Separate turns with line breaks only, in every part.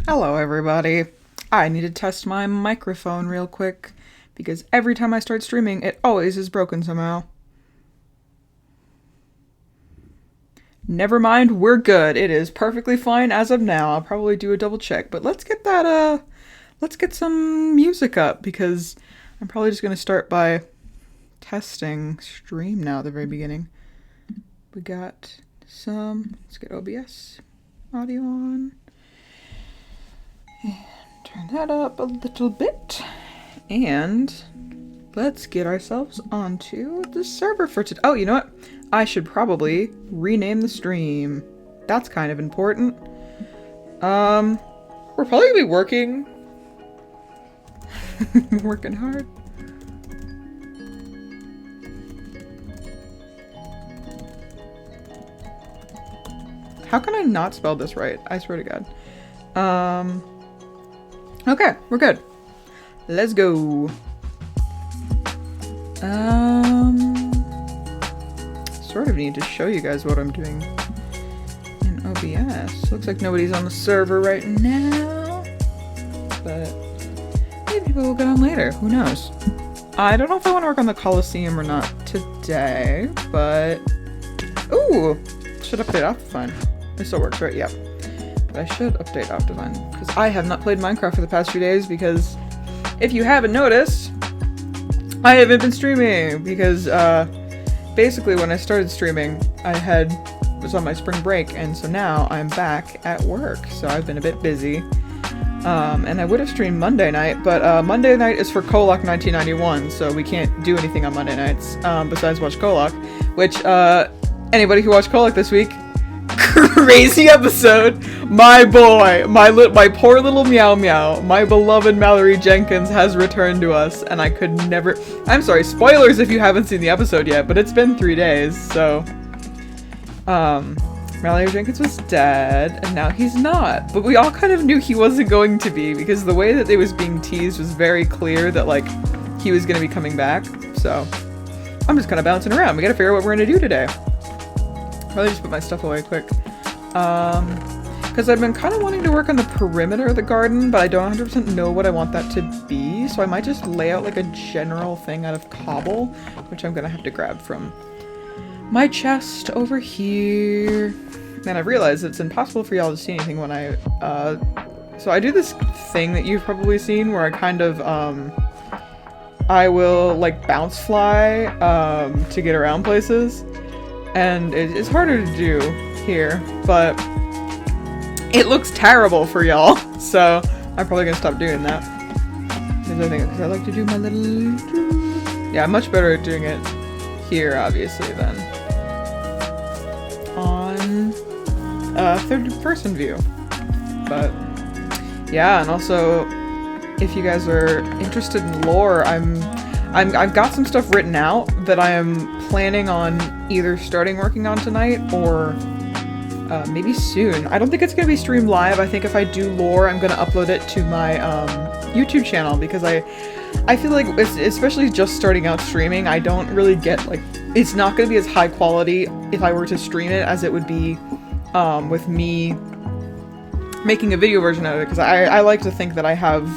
Hello, everybody. I need to test my microphone real quick because every time I start streaming, it always is broken somehow. Never mind, we're good. It is perfectly fine as of now. I'll probably do a double check, but let's get some music up because I'm probably just gonna start by testing stream now at the very beginning. We got let's get OBS audio on. Turn that up a little bit. And let's get ourselves onto the server for today. Oh, you know what? I should probably rename the stream. That's kind of important. We're probably gonna be working. Working hard. How can I not spell this right? I swear to God. Okay, we're good. Let's go. Sort of need to show you guys what I'm doing in OBS. Looks like nobody's on the server right now, but maybe people will get on later. Who knows? I don't know if I want to work on the Coliseum or not today, but ooh, should update Optifine. It still works, right? Yep. But I should update Optifine because I have not played Minecraft for the past few days because if you haven't noticed, I haven't been streaming because basically when I started streaming, was on my spring break, and so now I'm back at work. So I've been a bit busy. And I would have streamed Monday night, but Monday night is for Kolak 1991, so we can't do anything on Monday nights besides watch Kolak, which anybody who watched Kolak this week, crazy episode. My boy, my poor little Meow Meow, my beloved Mallory Jenkins has returned to us, and I could never. I'm sorry, spoilers if you haven't seen the episode yet, but it's been 3 days, so Mallory Jenkins was dead, and now he's not. But we all kind of knew he wasn't going to be because the way that they was being teased was very clear that like he was going to be coming back. So I'm just kind of bouncing around. We got to figure out what we're going to do today. Probably just put my stuff away quick. Because I've been kind of wanting to work on the perimeter of the garden, but I don't 100% know what I want that to be, so I might just lay out like a general thing out of cobble, which I'm gonna have to grab from my chest over here. And I've realized it's impossible for y'all to see anything when so I do this thing that you've probably seen where I kind of, I will like bounce fly, to get around places. And it's harder to do here, but it looks terrible for y'all, so I'm probably gonna stop doing that. Because I like to do my little... Yeah, I'm much better at doing it here, obviously, than on third-person view. But yeah, and also, if you guys are interested in lore, I've got some stuff written out that I am planning on either starting working on tonight or maybe soon. I don't think it's going to be streamed live. I think if I do lore, I'm going to upload it to my YouTube channel because I feel like, especially just starting out streaming, I don't really get, like, it's not going to be as high quality if I were to stream it as it would be with me making a video version of it, because I like to think that I have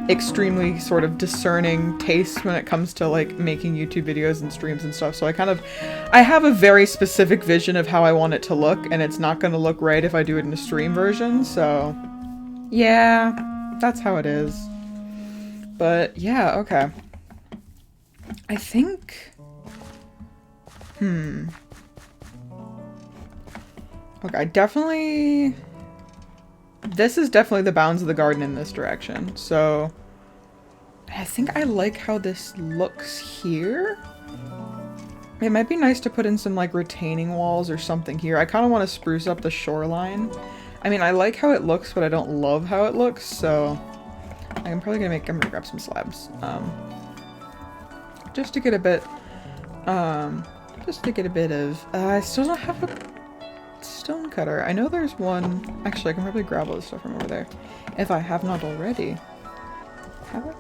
extremely sort of discerning taste when it comes to like making YouTube videos and streams and stuff. So I have a very specific vision of how I want it to look, and it's not going to look right if I do it in a stream version. So yeah, that's how it is. But yeah, okay. I think okay, this is definitely the bounds of the garden in this direction, so I think I like how this looks here. It might be nice to put in some like retaining walls or something here. I kind of want to spruce up the shoreline. I mean, I like how it looks, but I don't love how it looks, so I'm probably gonna grab some slabs. Just to get a bit of, I still don't have a stone cutter. I know there's one. Actually, I can probably grab all this stuff from over there if I have not already. Have I?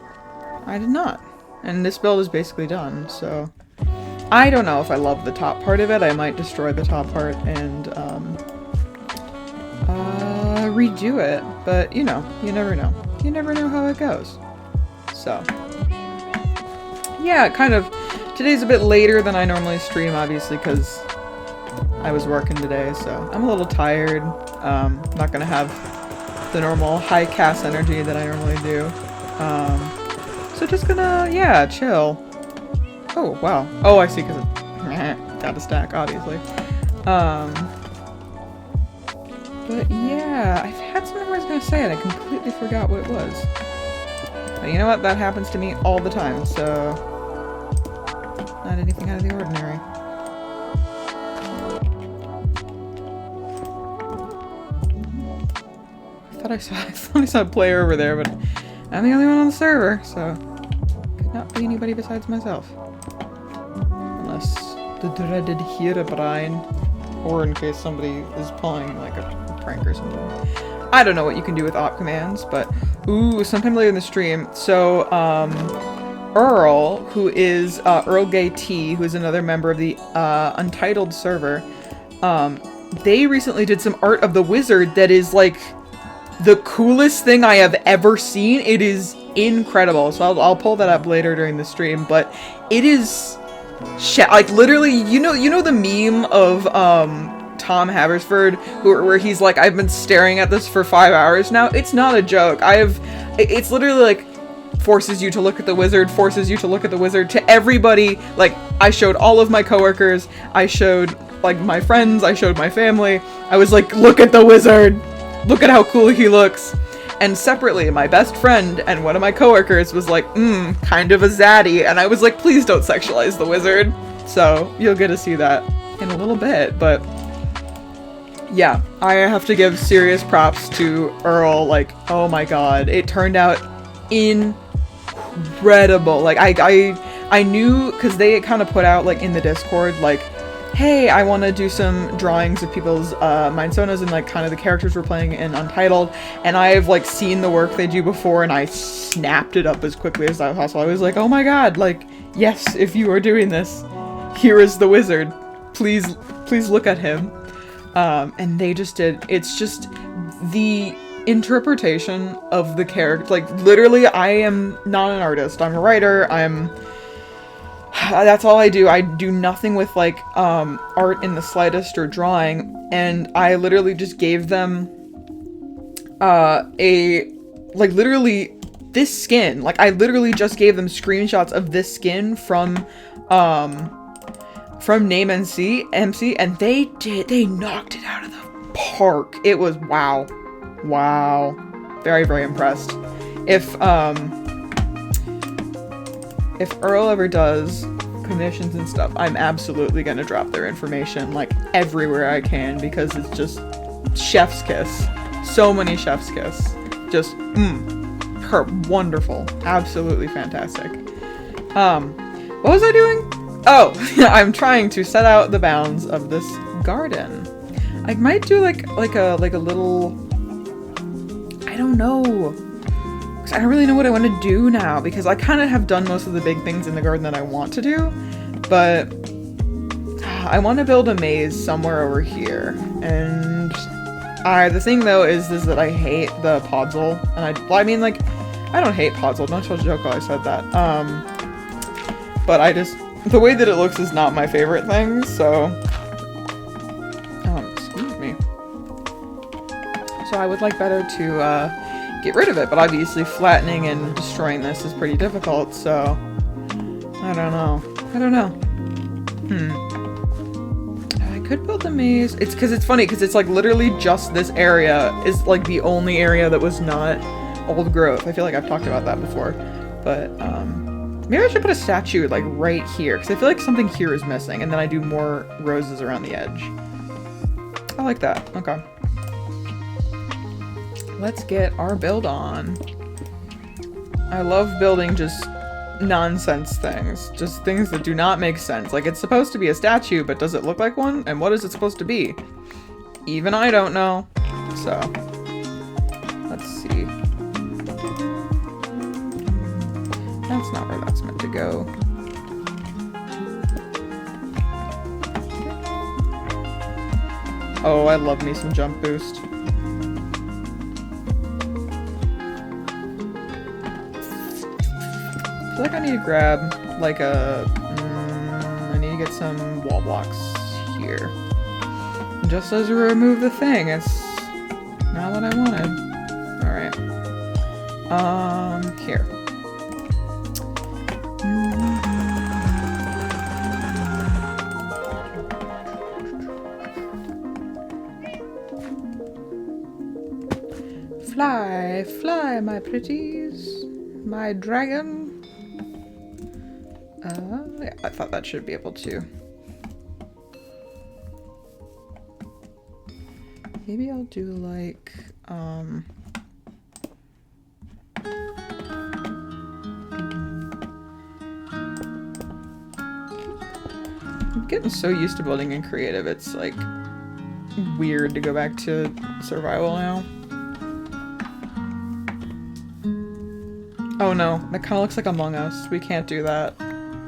I did not. And this build is basically done, so I don't know if I love the top part of it. I might destroy the top part and redo it, but you know, you never know. You never know how it goes. So, yeah, kind of, today's a bit later than I normally stream, obviously, because I was working today, so I'm a little tired. Not gonna have the normal high cast energy that I normally do. So just gonna, yeah, chill. Oh, wow. Oh, I see, because it's got a stack, obviously. But yeah, I had something I was gonna say and I completely forgot what it was. But you know what? That happens to me all the time, so not anything out of the ordinary. I thought I saw a player over there, but I'm the only one on the server, so could not be anybody besides myself. Unless the dreaded Herobrine, or in case somebody is pulling like a prank or something. I don't know what you can do with op commands, but ooh, sometime later in the stream. So Earl, who is Earl Gay T, who is another member of the Untitled server, they recently did some art of the wizard that is like the coolest thing I have ever seen. It is incredible. So I'll pull that up later during the stream, but it is like literally, you know the meme of Tom Habersford where he's like, I've been staring at this for 5 hours now. It's not a joke. It's literally like forces you to look at the wizard, forces you to look at the wizard, to everybody. Like, I showed all of my coworkers, I showed like my friends, I showed my family. I was like, look at the wizard. Look at how cool he looks. And separately, my best friend and one of my coworkers was like, kind of a zaddy. And I was like, please don't sexualize the wizard. So you'll get to see that in a little bit. But yeah, I have to give serious props to Earl. Like, oh my god, it turned out incredible. Like, I knew, because they kind of put out like in the Discord, like, hey, I want to do some drawings of people's Mindsonas and like kind of the characters we're playing in Untitled, and I've like seen the work they do before, and I snapped it up as quickly as possible. I was like, oh my god, like, yes, if you are doing this, here is the wizard. Please look at him. And they just did. It's just the interpretation of the character. Like, literally, I am not an artist. I'm a writer. That's all I do. I do nothing with like art in the slightest or drawing, and I literally just gave them literally this skin. Like, I literally just gave them screenshots of this skin from Name MC, and they knocked it out of the park. It was wow. Very, very impressed. If Earl ever does commissions and stuff, I'm absolutely gonna drop their information like everywhere I can, because it's just chef's kiss. So many chef's kiss. Just wonderful. Absolutely fantastic. What was I doing? Oh, I'm trying to set out the bounds of this garden. I might do like a little, I don't know. I don't really know what I want to do now, because I kind of have done most of the big things in the garden that I want to do, but I want to build a maze somewhere over here. And the thing though is that I hate the podzol, and I mean, like, I don't hate podzol, don't joke while I said that. But the way that it looks is not my favorite thing, so excuse me. So I would like better to get rid of it, but obviously flattening and destroying this is pretty difficult, so I don't know. I could build a maze. It's funny because it's like literally just this area is like the only area that was not old growth. I feel like I've talked about that before, but maybe I should put a statue like right here, because I feel like something here is missing, and then I do more roses around the edge. I like that. Okay. Let's get our build on. I love building just nonsense things. Just things that do not make sense. Like, it's supposed to be a statue, but does it look like one? And what is it supposed to be? Even I don't know. So, let's see. That's not where that's meant to go. Oh, I love me some jump boost. feel like I need to grab like a... I need to get some wall blocks here. And just as we remove the thing, it's not what I wanted. Alright. Here. Fly, fly, my pretties. My dragon. Yeah, I thought that should be able to. Maybe I'll do like, I'm getting so used to building in creative, it's like weird to go back to survival now. Oh no, that kind of looks like Among Us. We can't do that.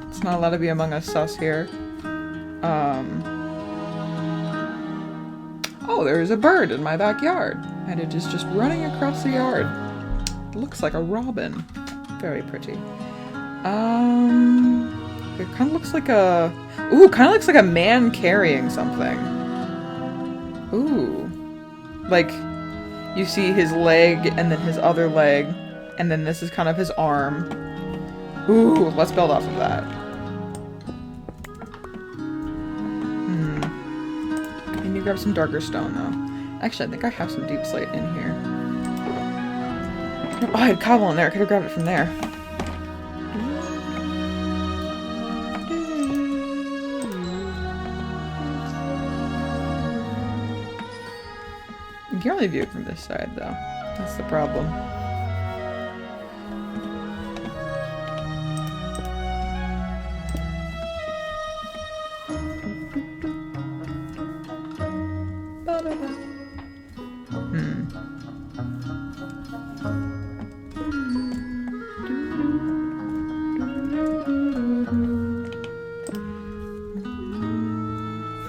It's not allowed to be Among Us sus here. Oh, there's a bird in my backyard. And it is just running across the yard. It looks like a robin. Very pretty. It kind of looks like a... Ooh, kind of looks like a man carrying something. Ooh. Like, you see his leg and then his other leg. And then this is kind of his arm. Ooh, let's build off of that. I need to grab some darker stone, though. Actually, I think I have some deep slate in here. Oh, I had cobble in there. I could have grabbed it from there. You can only view it from this side, though. That's the problem.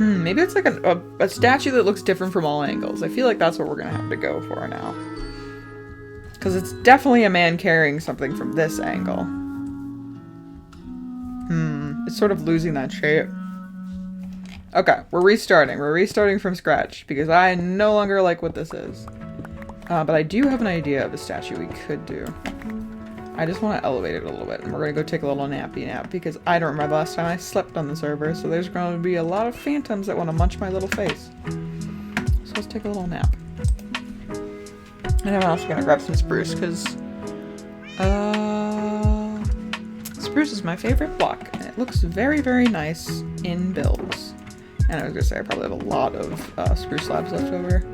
Maybe it's like a statue that looks different from all angles. I feel like that's what we're gonna have to go for now. Because it's definitely a man carrying something from this angle. It's sort of losing that shape. Okay, we're restarting. We're restarting from scratch because I no longer like what this is. But I do have an idea of a statue we could do. I just want to elevate it a little bit, and we're going to go take a little nappy nap, because I don't remember last time I slept on the server, so there's going to be a lot of phantoms that want to munch my little face. So let's take a little nap. And I'm also going to grab some spruce, because spruce is my favorite block, and it looks very, very nice in builds. And I was going to say I probably have a lot of spruce slabs left over.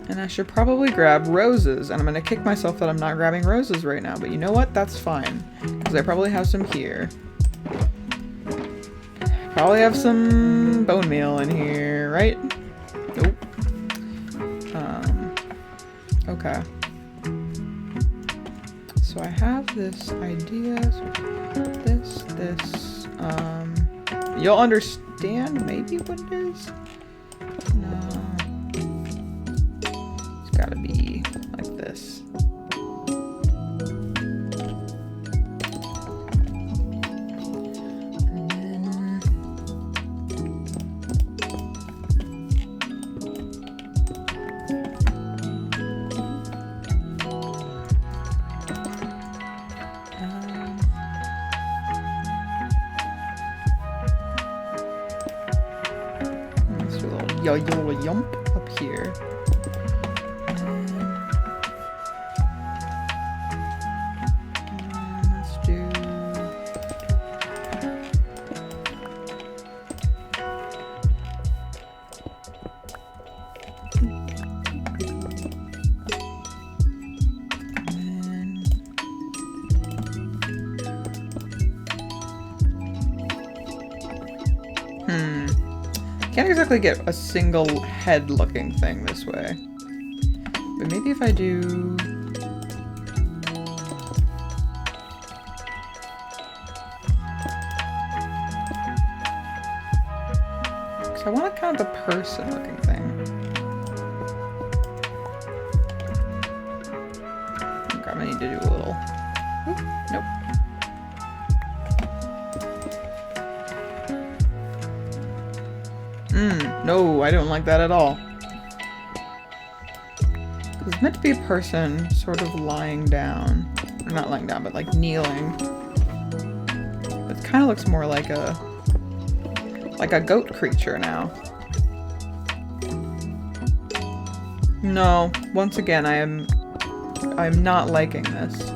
And I should probably grab roses, and I'm gonna kick myself that I'm not grabbing roses right now, but you know what? That's fine, because I probably have some here. Probably have some bone meal in here, right? Nope. Okay. So I have this idea, so this, you'll understand maybe what it is? No. Gotta be like this. And then... let's do a little yump up here. Can't exactly get a single head looking thing this way. But maybe if I do... Because I want kind of a person looking thing. I think I need to do a little... Oop, nope. No, I don't like that at all. It's meant to be a person sort of lying down. Or not lying down, but like kneeling. It kind of looks more like a goat creature now. No, once again, I'm not liking this.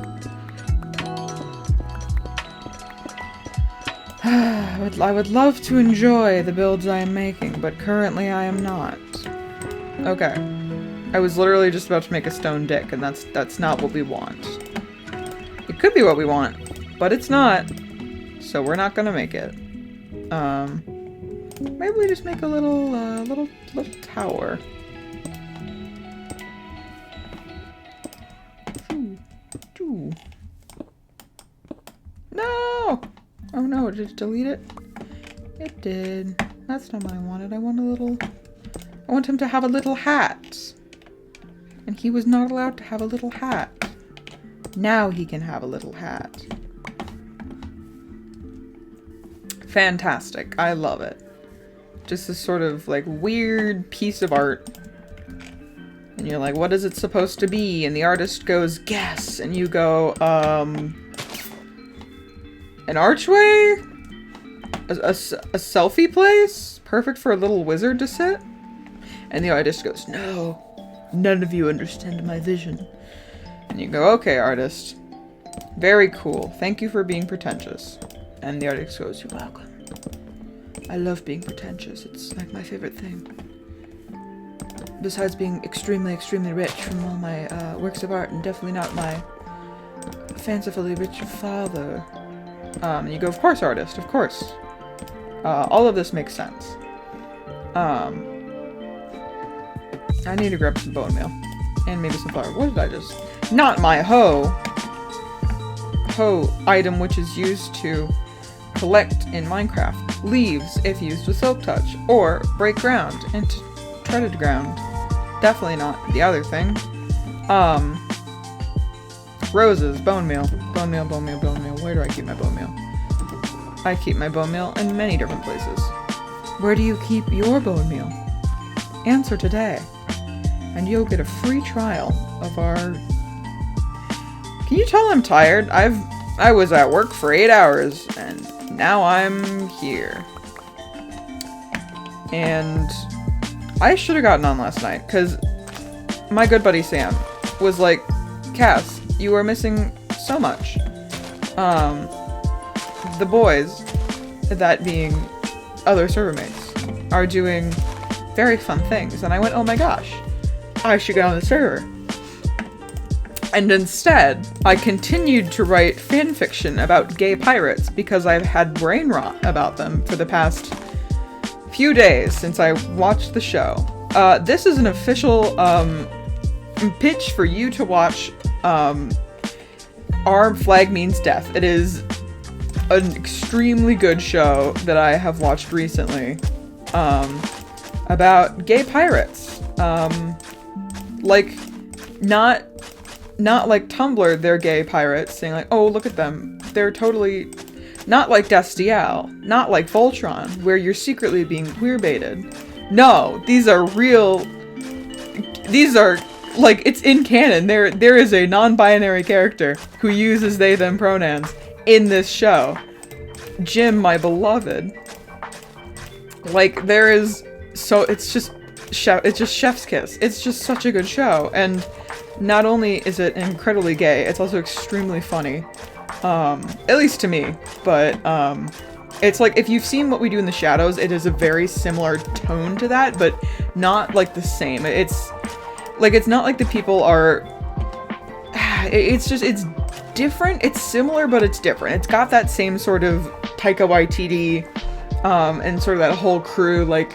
I would love to enjoy the builds I am making, but currently I am not. Okay. I was literally just about to make a stone dick, and that's not what we want. It could be what we want, but it's not. So we're not gonna make it. Maybe we just make a little tower. No! Oh no, did it delete it? It did. That's not what I wanted. I want him to have a little hat. And he was not allowed to have a little hat. Now he can have a little hat. Fantastic. I love it. Just this sort of like weird piece of art. And you're like, what is it supposed to be? And the artist goes, guess. And you go, an archway? A selfie place? Perfect for a little wizard to sit? And the artist goes, no. None of you understand my vision. And you go, okay, artist. Very cool. Thank you for being pretentious. And the artist goes, you're welcome. I love being pretentious. It's like my favorite thing. Besides being extremely, extremely rich from all my works of art, and definitely not my fancifully rich father. And you go, of course, artist, of course. All of this makes sense. I need to grab some bone meal. And maybe some flour. What did I just... Not my hoe! Hoe item which is used to collect in Minecraft. Leaves if used with Silk Touch. Or break ground into treaded ground. Definitely not the other thing. Roses, bone meal. Bone meal, bone meal, bone meal. Where do I keep my bone meal? I keep my bone meal in many different places. Where do you keep your bone meal? Answer today. And you'll get a free trial of our... Can you tell I'm tired? I was at work for 8 hours, and now I'm here. And I should have gotten on last night, because my good buddy Sam was like, Cass, you are missing so much. The boys, that being other server mates, are doing very fun things. And I went, oh my gosh, I should get on the server. And instead, I continued to write fanfiction about gay pirates because I've had brain rot about them for the past few days since I watched the show. This is an official pitch for you to watch Our Flag Means Death. It is an extremely good show that I have watched recently about gay pirates. Like, not like Tumblr, they're gay pirates, saying like, oh, look at them. They're totally not like Destiel, not like Voltron, where you're secretly being queerbaited. No, these are real, these are, like, it's in canon. There is a non-binary character who uses they, them pronouns in this show. Jim, my beloved. Like, there is, so, it's just chef's kiss. It's just such a good show, and not only is it incredibly gay, it's also extremely funny. At least to me, but, it's like, if you've seen What We Do in the Shadows, it is a very similar tone to that, but not, like, the same. It's, like, it's not like the people are, it's just, it's different, it's similar, but it's different. It's got that same sort of Taika Waititi, and sort of that whole crew, like,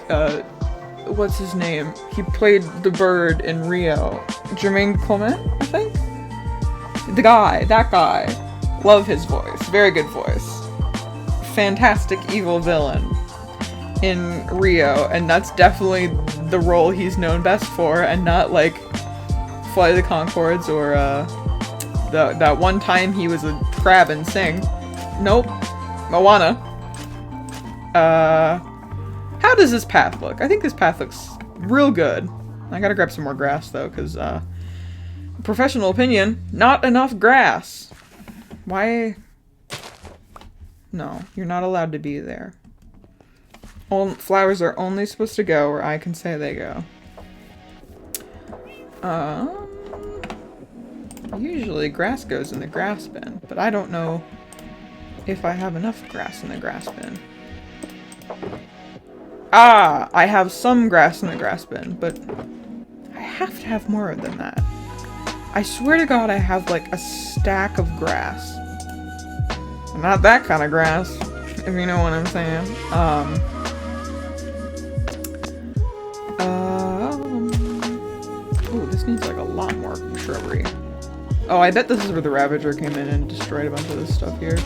what's his name? He played the bird in Rio. Jermaine Clement, I think? That guy. Love his voice. Very good voice. Fantastic evil villain in Rio, and that's definitely the role he's known best for, and not like Flight of the Conchords or that one time he was a crab in Sing. Nope. Moana. How How does this path look? I think this path looks real good. I gotta grab some more grass though, because professional opinion, not enough grass. Why? No, you're not allowed to be there. Flowers are only supposed to go where I can say they go. Usually grass goes in the grass bin, but I don't know if I have enough grass in the grass bin. Ah, I have some grass in the grass bin, but I have to have more than that. I swear to God I have like a stack of grass. Not that kind of grass, if you know what I'm saying. Oh, this needs like a lot more shrubbery. Oh, I bet this is where the Ravager came in and destroyed a bunch of this stuff here.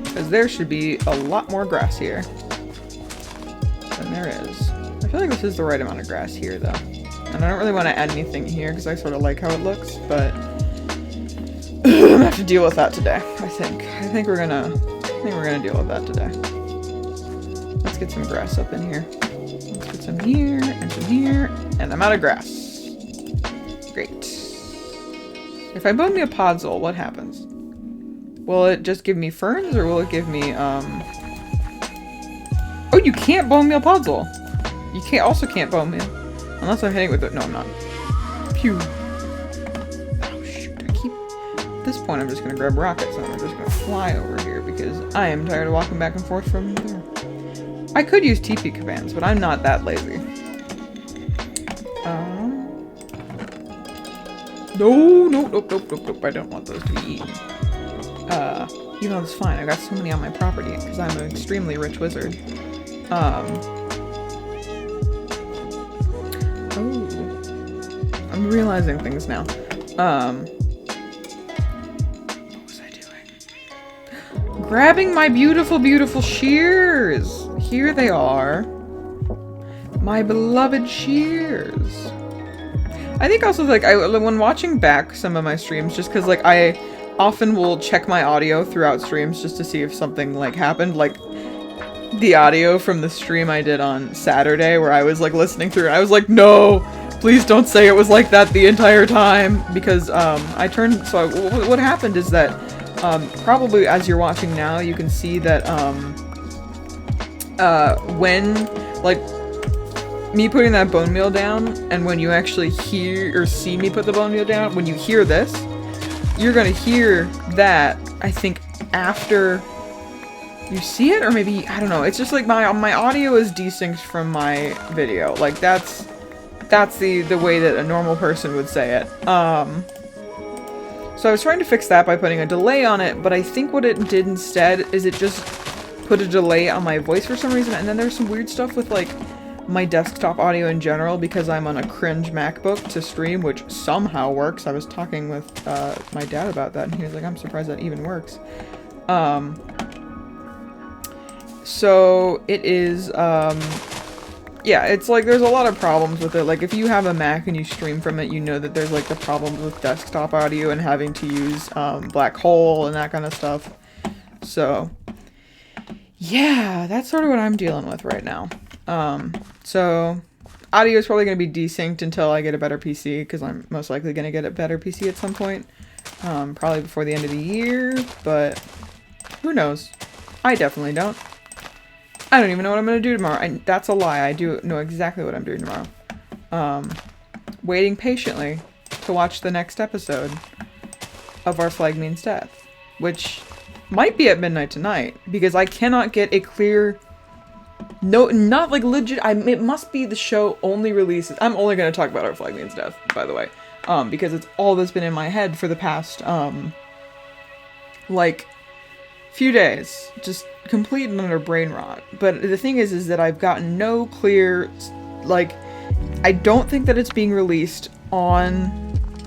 Because there should be a lot more grass here than there is. I feel like this is the right amount of grass here, though. And I don't really want to add anything here because I sort of like how it looks, but I'm gonna have to deal with that today. I think we're gonna deal with that today. Let's get some grass up in here. Let's get some here, and I'm out of grass. Great. If I bone me a podzol, what happens? Will it just give me ferns, or will it give me, Oh, you can't bone meal podzol! You can't bone meal. Unless I'm hitting with it. No, I'm not. Phew. Oh, shoot. At this point, I'm just gonna grab rockets, and I'm just gonna fly over here, because I am tired of walking back and forth from there. I could use TP commands, but I'm not that lazy. Nope. I don't want those to be eaten. You know, it's fine. I got so many on my property because I'm an extremely rich wizard. Oh. I'm realizing things now. What was I doing? Grabbing my beautiful, beautiful shears! Here they are. My beloved shears. I think also, like, when watching back some of my streams, just because, like, I often will check my audio throughout streams just to see if something, like, happened. Like, the audio from the stream I did on Saturday where I was, like, listening through it. I was like, no! Please don't say it was like that the entire time! Because, what happened is that, probably as you're watching now, you can see that, when, like, me putting that bone meal down, and when you actually hear or see me put the bone meal down, when you hear this, you're gonna hear that, I think, after you see it, or maybe, I don't know, it's just like my audio is desynced from my video. Like, that's the way that a normal person would say it. So I was trying to fix that by putting a delay on it, but I think what it did instead is it just put a delay on my voice for some reason, and then there's some weird stuff with, like, my desktop audio in general, because I'm on a cringe MacBook to stream, which somehow works. I was talking with my dad about that, and he was like, I'm surprised that even works. So it is, yeah, it's like there's a lot of problems with it. Like, if you have a Mac and you stream from it, you know that there's, like, the problems with desktop audio and having to use Black Hole and that kind of stuff. So yeah, that's sort of what I'm dealing with right now. So audio is probably going to be desynced until I get a better PC, because I'm most likely going to get a better PC at some point. Probably before the end of the year, but who knows? I definitely don't. I don't even know what I'm going to do tomorrow. That's a lie. I do know exactly what I'm doing tomorrow. Waiting patiently to watch the next episode of Our Flag Means Death, which might be at midnight tonight, because I cannot get a clear... No, not like legit. It must be the show only releases. I'm only going to talk about Our Flag Means Death, by the way, because it's all that's been in my head for the past, like, few days. Just complete and utter brain rot. But the thing is that I've gotten no clear, like, I don't think that it's being released on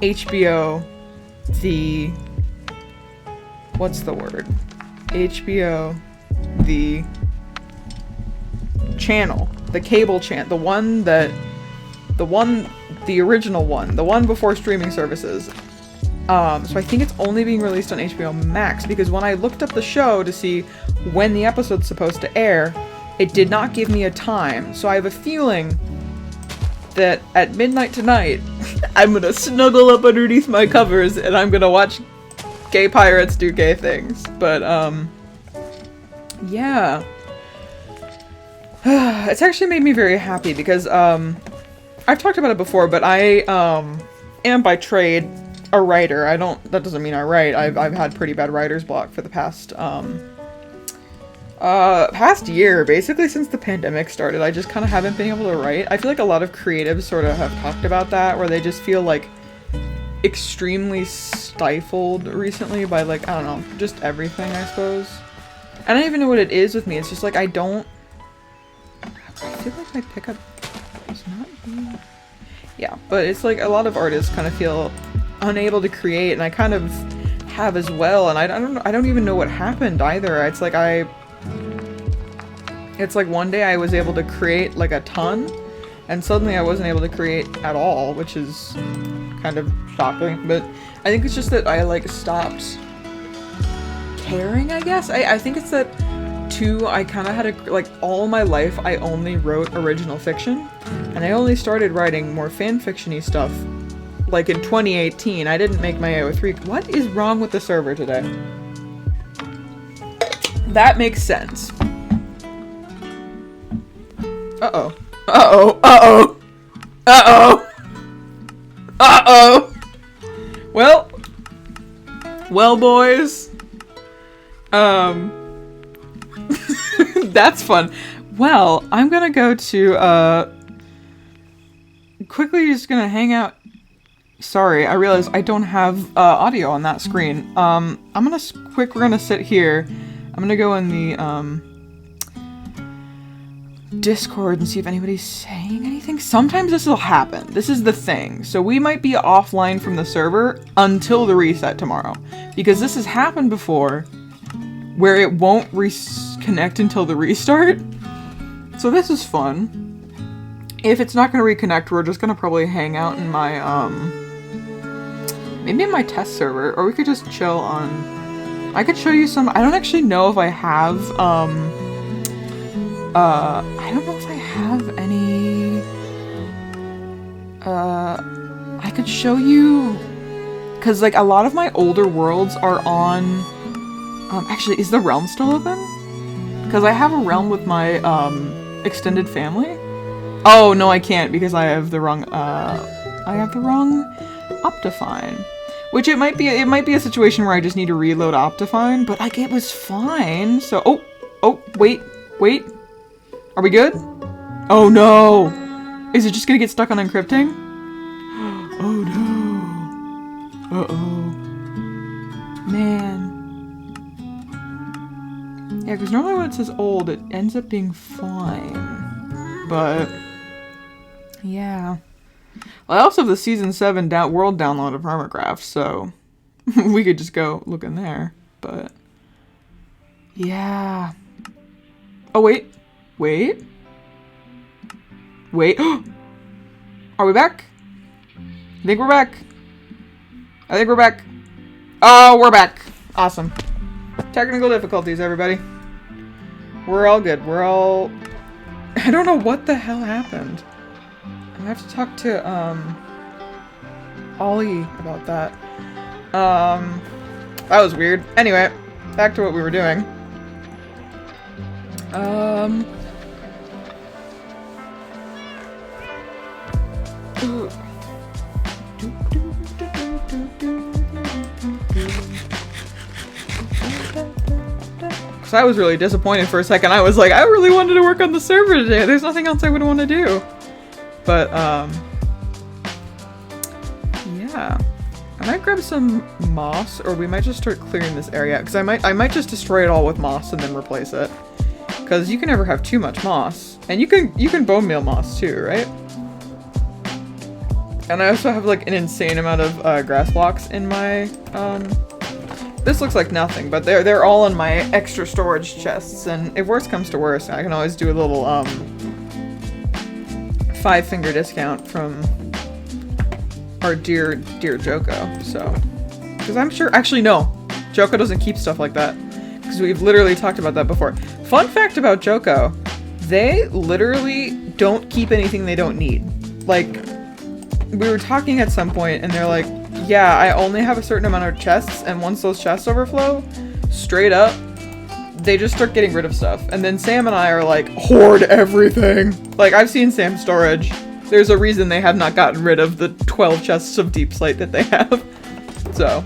HBO, what's the word? HBO, the channel, the cable channel, the original one, the one before streaming services. So I think it's only being released on HBO Max, because when I looked up the show to see when the episode's supposed to air, It did not give me a time, so I have a feeling that at midnight tonight, I'm gonna snuggle up underneath my covers and I'm gonna watch gay pirates do gay things. But, yeah. It's actually made me very happy because, I've talked about it before, but I, am by trade a writer. That doesn't mean I write. I've had pretty bad writer's block for the past year, basically since the pandemic started. I just kind of haven't been able to write. I feel like a lot of creatives sort of have talked about that, where they just feel like extremely stifled recently by, like, I don't know, just everything, I suppose. I don't even know what it is with me. It's just like I feel like my pickup is not being... Yeah, but it's like a lot of artists kind of feel unable to create, and I kind of have as well, and I don't even know what happened either. It's like one day I was able to create like a ton, and suddenly I wasn't able to create at all, which is kind of shocking. But I think it's just that I like stopped caring, I guess. I think it's that too, I kind of had all my life I only wrote original fiction, and I only started writing more fan-fiction-y stuff like in 2018. I didn't make my AO3. What is wrong with the server today? That makes sense. Uh-oh. Uh-oh. Uh-oh. Uh-oh. Uh-oh. Well, boys. That's fun. Well, I'm gonna go to, quickly just gonna hang out. Sorry, I realized I don't have, audio on that screen. we're gonna sit here. I'm gonna go in the, Discord and see if anybody's saying anything. Sometimes this will happen. This is the thing. So we might be offline from the server until the reset tomorrow, because this has happened before where it won't reconnect until the restart. So this is fun. If it's not going to reconnect, we're just going to probably hang out in my, maybe in my test server, or we could just chill on... I could show you some... I don't actually know if I have, I don't know if I have any, I could show you, because, like, a lot of my older worlds are on, actually, is the realm still open? Because I have a realm with my, extended family. Oh, no, I can't, because I have the wrong Optifine. Which it might be a situation where I just need to reload Optifine, but, like, it was fine, so, wait. Are we good? Oh no! Is it just gonna get stuck on encrypting? Oh no! Uh-oh. Man. Yeah, because normally when it says old, it ends up being fine. But... yeah. Well, I also have the Season 7 world download of Hermitcraft, so... we could just go look in there. But... yeah. Oh, wait. Wait. Are we back? I think we're back. Oh, we're back. Awesome. Technical difficulties, everybody. We're all good. I don't know what the hell happened. I have to talk to, Ollie about that. That was weird. Anyway, back to what we were doing. Because I was really disappointed for a second. I was like, I really wanted to work on the server today. There's nothing else I would want to do. But, yeah. I might grab some moss, or we might just start clearing this area. Because I might just destroy it all with moss and then replace it. Because you can never have too much moss. And you can bone meal moss too, right? And I also have like an insane amount of grass blocks in my, this looks like nothing, but they're all in my extra storage chests, and if worse comes to worse, I can always do a little, 5-finger discount from our dear Joko, so. Because I'm sure, actually no, Joko doesn't keep stuff like that, because we've literally talked about that before. Fun fact about Joko, they literally don't keep anything they don't need. Like, we were talking at some point and they're like, yeah, I only have a certain amount of chests, and once those chests overflow, straight up, they just start getting rid of stuff. And then Sam and I are like, hoard everything. Like, I've seen Sam's storage. There's a reason they have not gotten rid of the 12 chests of deep slate that they have. So,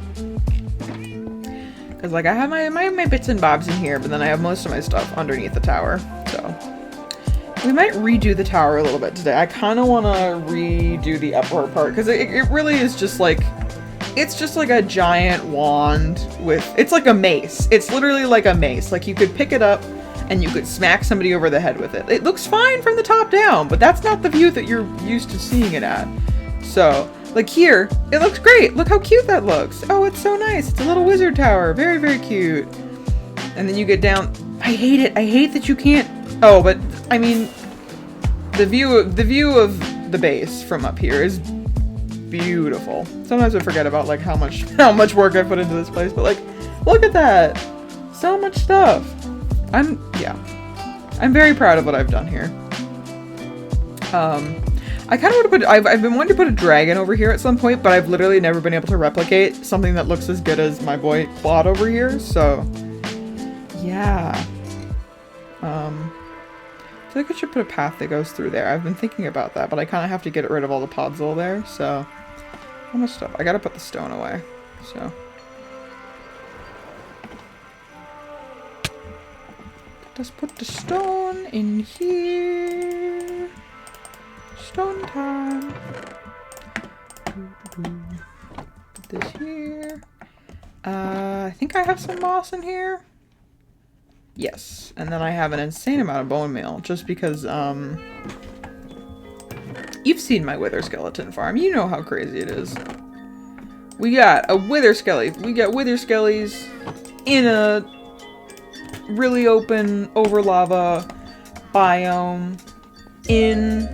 because like I have my bits and bobs in here, but then I have most of my stuff underneath the tower. So we might redo the tower a little bit today. I kind of want to redo the upper part, because it really is just like, it's just like a giant wand with, it's like a mace. It's literally like a mace. Like, you could pick it up and you could smack somebody over the head with it. It looks fine from the top down, but that's not the view that you're used to seeing it at. So, like here, it looks great. Look how cute that looks. Oh, it's so nice. It's a little wizard tower. Very, very cute. And then you get down. I hate it. I hate that you can't. Oh, but I mean, the view of the base from up here is beautiful. Sometimes I forget about like how much work I put into this place, but like, look at that. So much stuff. I'm very proud of what I've done here. I kind of want to put, I've been wanting to put a dragon over here at some point, but I've literally never been able to replicate something that looks as good as my boy Claude over here, so yeah. I feel like I should put a path that goes through there. I've been thinking about that, but I kind of have to get rid of all the podzol there, so. How much stuff? I gotta put the stone away, so. Let's put the stone in here. Stone time. Put this here. I think I have some moss in here. Yes, and then I have an insane amount of bone meal, just because, you've seen my wither skeleton farm. You know how crazy it is. We got a wither skelly. We got wither skellies in a really open, over lava biome in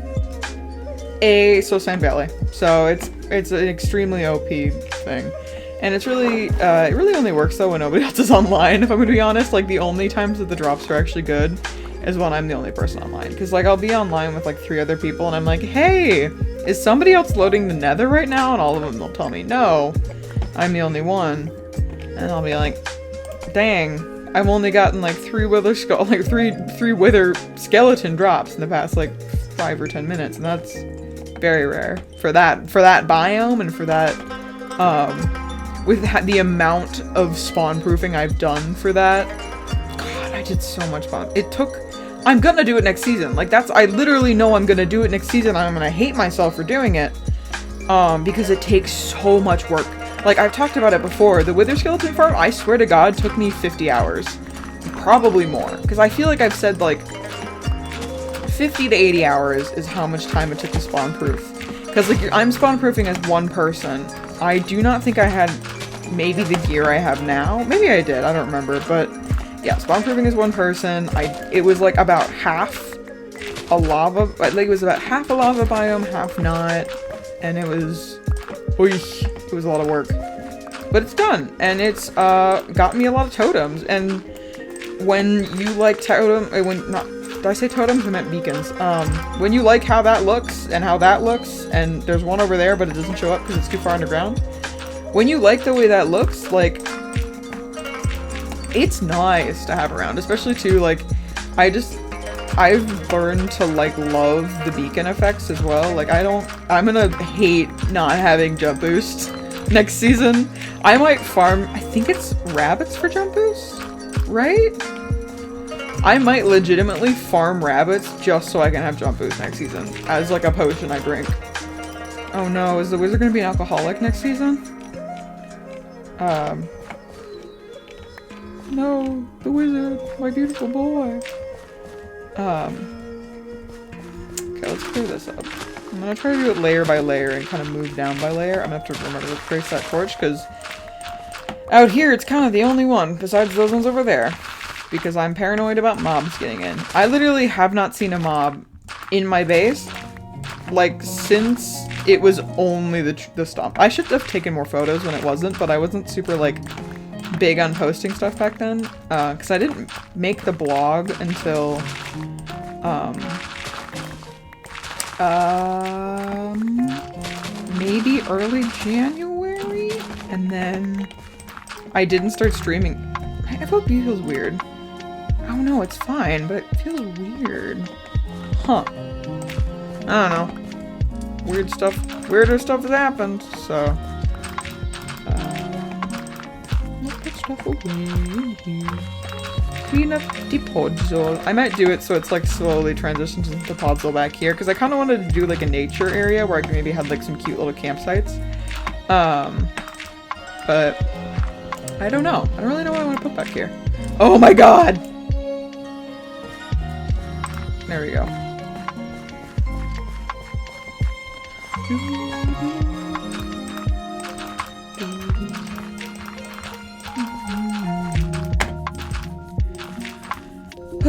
a Sosand Valley. So it's an extremely OP thing. And it's really, it really only works though when nobody else is online, if I'm gonna be honest. Like, the only times that the drops are actually good is when I'm the only person online. Because, like, I'll be online with, like, 3 other people and I'm like, hey, is somebody else loading the nether right now? And all of them will tell me, no, I'm the only one. And I'll be like, dang, I've only gotten, like, 3 wither skeleton drops in the past, like, 5 or 10 minutes. And that's very rare. For that biome and for that, with the amount of spawn proofing I've done for that. God, I did so much spawn. I'm gonna do it next season. Like, I literally know I'm gonna do it next season. I'm gonna hate myself for doing it. Because it takes so much work. Like, I've talked about it before. The Wither Skeleton farm, I swear to God, took me 50 hours. Probably more. Because I feel like I've said, like, 50 to 80 hours is how much time it took to spawn proof. Because, like, I'm spawn proofing as one person. I do not think I had maybe the gear I have now. Maybe I did, I don't remember, but yeah, spawn proofing is one person. It was like about half a lava, like it was about half a lava biome, half not, and it was a lot of work. But it's done, and it's got me a lot of totems, and when you like did I say totems? I meant beacons. When you like how that looks, and there's one over there, but it doesn't show up because it's too far underground. When you like the way that looks, like, it's nice to have around, especially too, like, I've learned to, like, love the beacon effects as well. Like, I'm gonna hate not having jump boost next season. I might farm, I think it's rabbits for jump boost, right? I might legitimately farm rabbits just so I can have jump boost next season, as, like, a potion I drink. Oh no, is the wizard gonna be an alcoholic next season? No, the wizard, my beautiful boy. Okay, let's clear this up. I'm gonna try to do it layer by layer and kind of move down by layer. I'm gonna have to remember to trace that torch, because out here it's kind of the only one, besides those ones over there. Because I'm paranoid about mobs getting in. I literally have not seen a mob in my base, like, since it was only the stomp. I should have taken more photos when it wasn't, but I wasn't super, like, big on posting stuff back then, because I didn't make the blog until Maybe early January, and then I didn't start streaming. My FOP feels weird. I don't know, it's fine, but it feels weird. Huh. I don't know. Weirder stuff has happened, so. Let's put stuff away in here. Clean up the podzol. I might do it so it's like slowly transitions into podzol back here, because I kind of wanted to do like a nature area where I could maybe have like some cute little campsites. But I don't know. I don't really know what I want to put back here. Oh my god! There we go.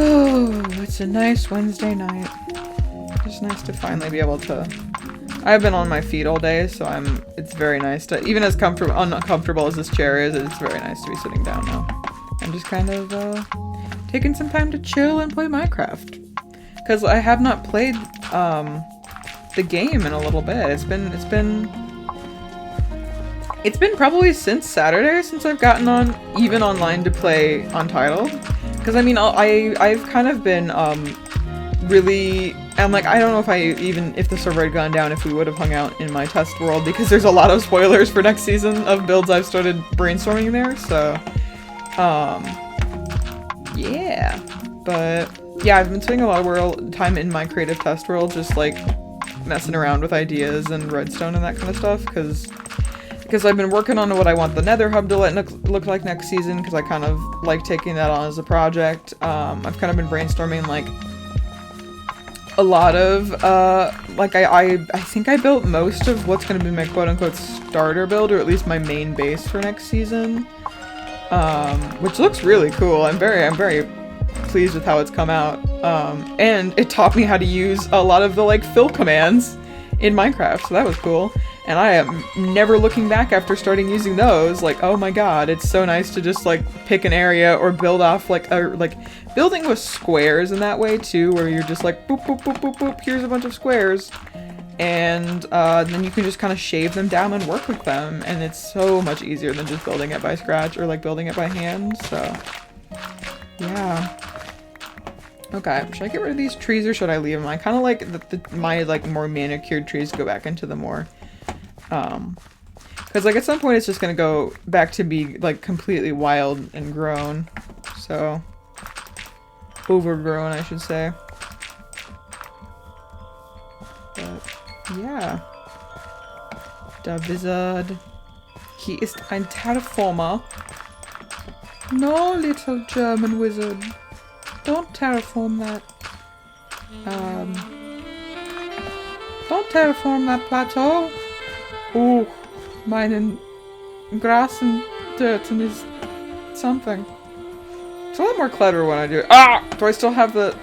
Oh, it's a nice Wednesday night. It's nice to finally be able to... I've been on my feet all day, so it's very nice to... Even as uncomfortable as this chair is, it's very nice to be sitting down now. I'm just kind of, taking some time to chill and play Minecraft. Because I have not played, the game in a little bit. It's been probably since Saturday since I've gotten on, even online, to play Untitled. Because, I mean, I've kind of been, really... I'm like, I don't know if the server had gone down, if we would have hung out in my test world, because there's a lot of spoilers for next season of builds I've started brainstorming there, so... yeah. But, yeah, I've been spending a lot of time in my creative test world, just, like, messing around with ideas and redstone and that kind of stuff, because I've been working on what I want the Nether hub to look like next season, because I kind of like taking that on as a project. I've kind of been brainstorming, like, a lot of, like, I think I built most of what's going to be my quote-unquote starter build, or at least my main base for next season, which looks really cool. I'm very pleased with how it's come out, and it taught me how to use a lot of the, like, fill commands in Minecraft, so that was cool. And I am never looking back after starting using those. Like, oh my god, it's so nice to just, like, pick an area or build off, like, building with squares in that way, too, where you're just like, boop, boop, boop, boop, boop, here's a bunch of squares. And, then you can just kind of shave them down and work with them, and it's so much easier than just building it by scratch or, like, building it by hand, so... yeah. Okay, should I get rid of these trees or should I leave them? I kind of like my, like, more manicured trees go back into the more... because, like, at some point it's just gonna go back to be, like, completely wild and grown. So, overgrown, I should say. But, yeah. Der Wizard. He ist ein Terraformer. No, little German wizard. Don't terraform that. Don't terraform that plateau. Oh, meinen grass and dirt and is something. It's a lot more clever when I do it. Ah! Do I still have the...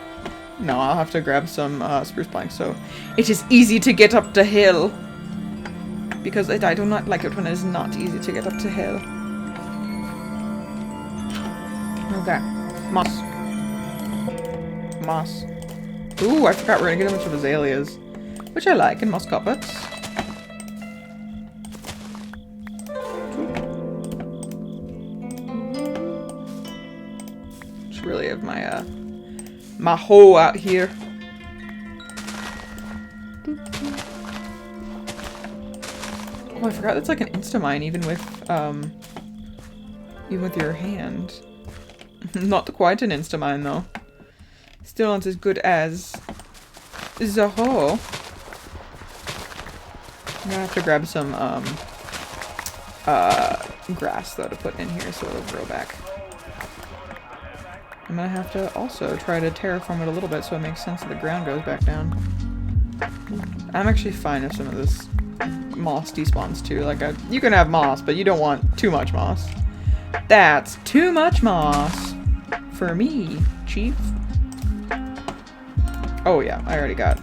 No, I'll have to grab some spruce planks, so it is easy to get up the hill. Because I do not like it when it is not easy to get up the hill. Okay. Moss. Moss. Ooh, I forgot we're gonna get a bunch of azaleas. Which I like, and moss carpets. Really have my my hoe out here. Oh, I forgot that's like an insta-mine even with your hand. Not quite an insta-mine though. Still not as good as the hoe. I'm gonna have to grab some grass though to put in here so it'll grow back. I'm gonna have to also try to terraform it a little bit so it makes sense that the ground goes back down. I'm actually fine if some of this moss despawns too. Like, you can have moss, but you don't want too much moss. That's too much moss for me, chief. Oh yeah, I already got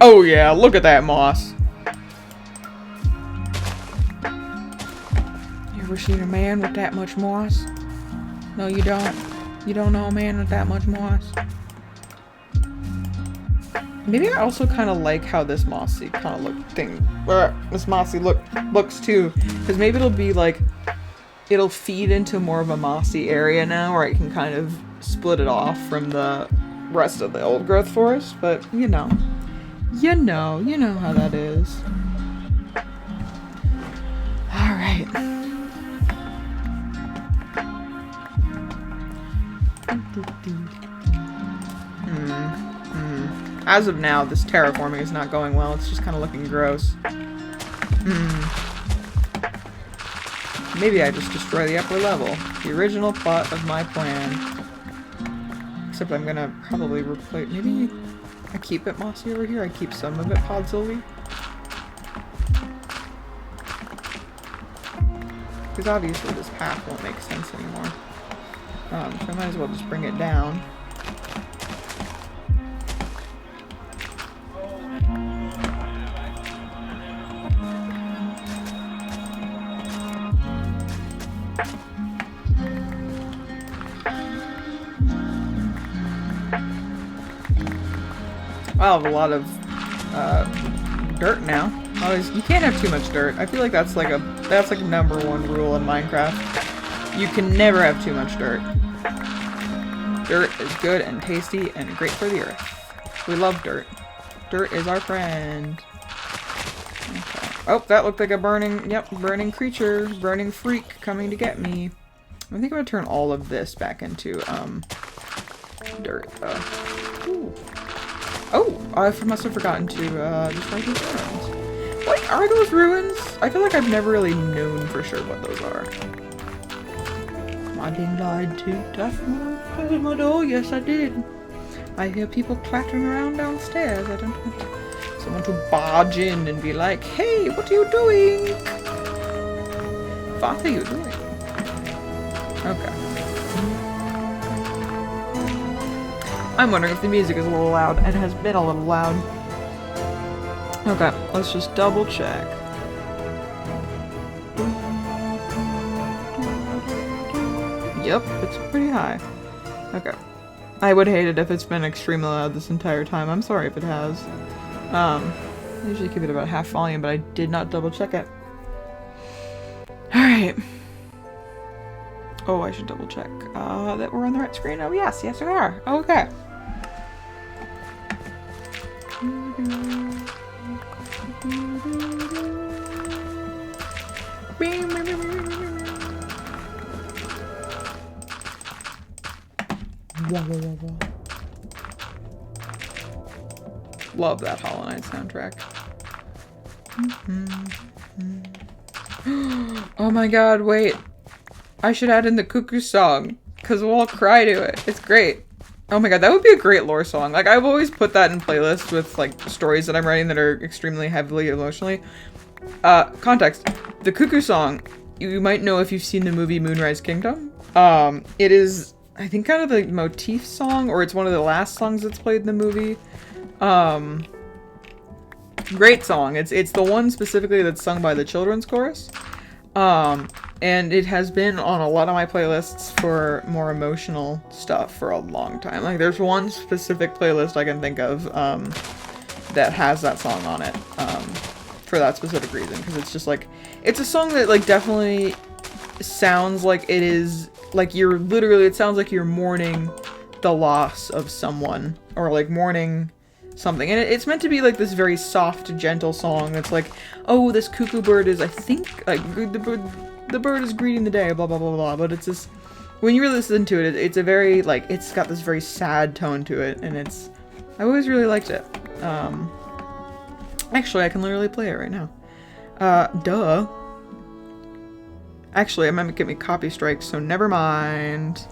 oh yeah, look at that moss. You ever seen a man with that much moss? No, you don't. You don't know a man with that much moss. maybe I also kind of like how this mossy kind of look thing, this mossy looks too, because maybe it'll be like, it'll feed into more of a mossy area now, where I can kind of split it off from the rest of the old growth forest, but you know how that is. Alright. As of now, this terraforming is not going well. It's just kind of looking gross. Maybe I just destroy the upper level. The original plot of my plan. Except I'm gonna probably replace... Maybe I keep it mossy over here. I keep some of it Podzolvi. Because obviously this path won't make sense anymore. So I might as well just bring it down. I'll have a lot of dirt now. You can't have too much dirt. I feel like that's like number one rule in Minecraft. You can never have too much dirt. Dirt is good and tasty and great for the earth. We love dirt. Dirt is our friend. Okay. Oh, that looked like a burning creature, burning freak coming to get me. I think I'm gonna turn all of this back into dirt though. Ooh. Oh, I must have forgotten to destroy these ruins. What are those ruins? I feel like I've never really known for sure what those are. I being lied to. That's my door. Yes, I did. I hear people clattering around downstairs. I don't want someone to barge in and be like, "Hey, what are you doing? What are you doing?" Okay. I'm wondering if the music is a little loud. It has been a little loud. Okay, let's just double check. Yep, it's pretty high. Okay. I would hate it if it's been extremely loud this entire time. I'm sorry if it has. I usually keep it about half volume, but I did not double check it. Alright. Oh, I should double check that we're on the right screen. Oh, yes, we are. Okay. Love that Hollow Knight soundtrack. Oh my god, wait. I should add in the Cuckoo song, because we'll all cry to it. It's great. Oh my god, that would be a great lore song. Like, I've always put that in playlists with, like, stories that I'm writing that are extremely heavily emotionally. Context. The Cuckoo song, you might know if you've seen the movie Moonrise Kingdom. It is, I think, kind of the motif song, or it's one of the last songs that's played in the movie. Great song. It's the one specifically that's sung by the children's chorus. And it has been on a lot of my playlists for more emotional stuff for a long time. Like, there's one specific playlist I can think of, that has that song on it, for that specific reason. Because it's just, like, it's a song that, like, definitely sounds like it is, like, it sounds like you're mourning the loss of someone, or, like, mourning something. And it's meant to be, like, this very soft, gentle song that's like, oh, this cuckoo bird is, I think, like, the bird is greeting the day, blah, blah, blah, blah. But it's this, when you really listen to it, it's a very, like, it's got this very sad tone to it, and I always really liked it. Actually, I can literally play it right now. Duh. Actually, it might get me copy strikes, so never mind.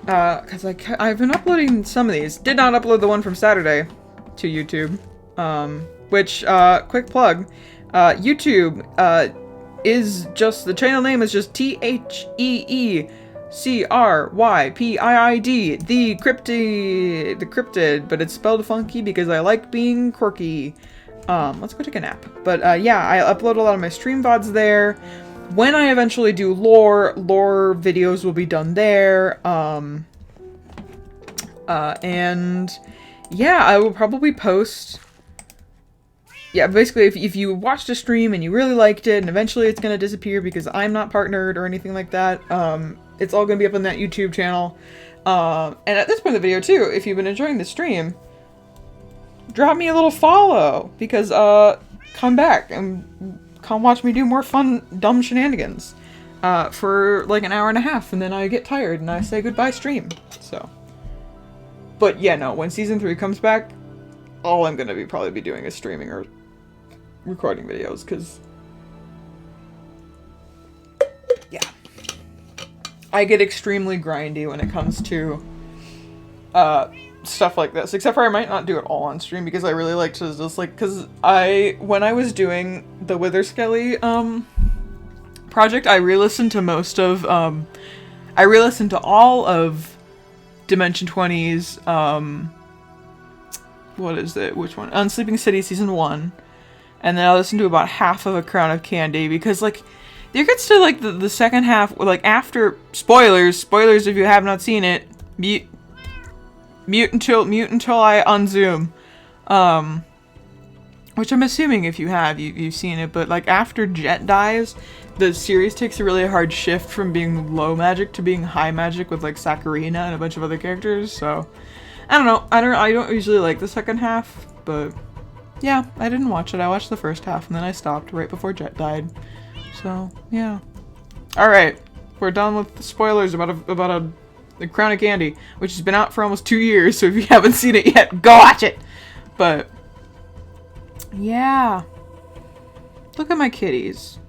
Because I've been uploading some of these. Did not upload the one from Saturday to YouTube. Which, quick plug. YouTube, is just, the channel name is just TheeCryptid, the cryptid, but it's spelled funky because I like being quirky. Let's go take a nap. But, yeah, I upload a lot of my stream VODs there. When I eventually do lore videos will be done there. And yeah, I will probably post... Yeah, basically, if you watched a stream and you really liked it, and eventually it's going to disappear because I'm not partnered or anything like that, it's all going to be up on that YouTube channel. And at this point in the video, too, if you've been enjoying the stream, drop me a little follow, because, come back and come watch me do more fun, dumb shenanigans, for like an hour and a half, and then I get tired and I say goodbye stream, so. But yeah, no, when Season 3 comes back, all I'm gonna probably be doing is streaming or recording videos, because, yeah. I get extremely grindy when it comes to, stuff like this, except for I might not do it all on stream, because I really like to just, like, because when I was doing the Wither Skelly, project, I re-listened to most of, I re-listened to all of Dimension 20's, what is it, which one? Unsleeping City Season 1, and then I listened to about half of A Crown of Candy, because, like, there gets to, like, the second half, like, after, spoilers if you have not seen it, mute until I unzoom, which I'm assuming if you have, you've seen it, but, like, after Jet dies, the series takes a really hard shift from being low magic to being high magic with, like, Sakurina and a bunch of other characters, so, I don't know, I don't usually like the second half, but, yeah, I didn't watch it. I watched the first half, and then I stopped right before Jet died. So, yeah. Alright, we're done with the spoilers about The Crown of Candy, which has been out for almost 2 years, so if you haven't seen it yet, go watch it! But, yeah. Look at my kitties.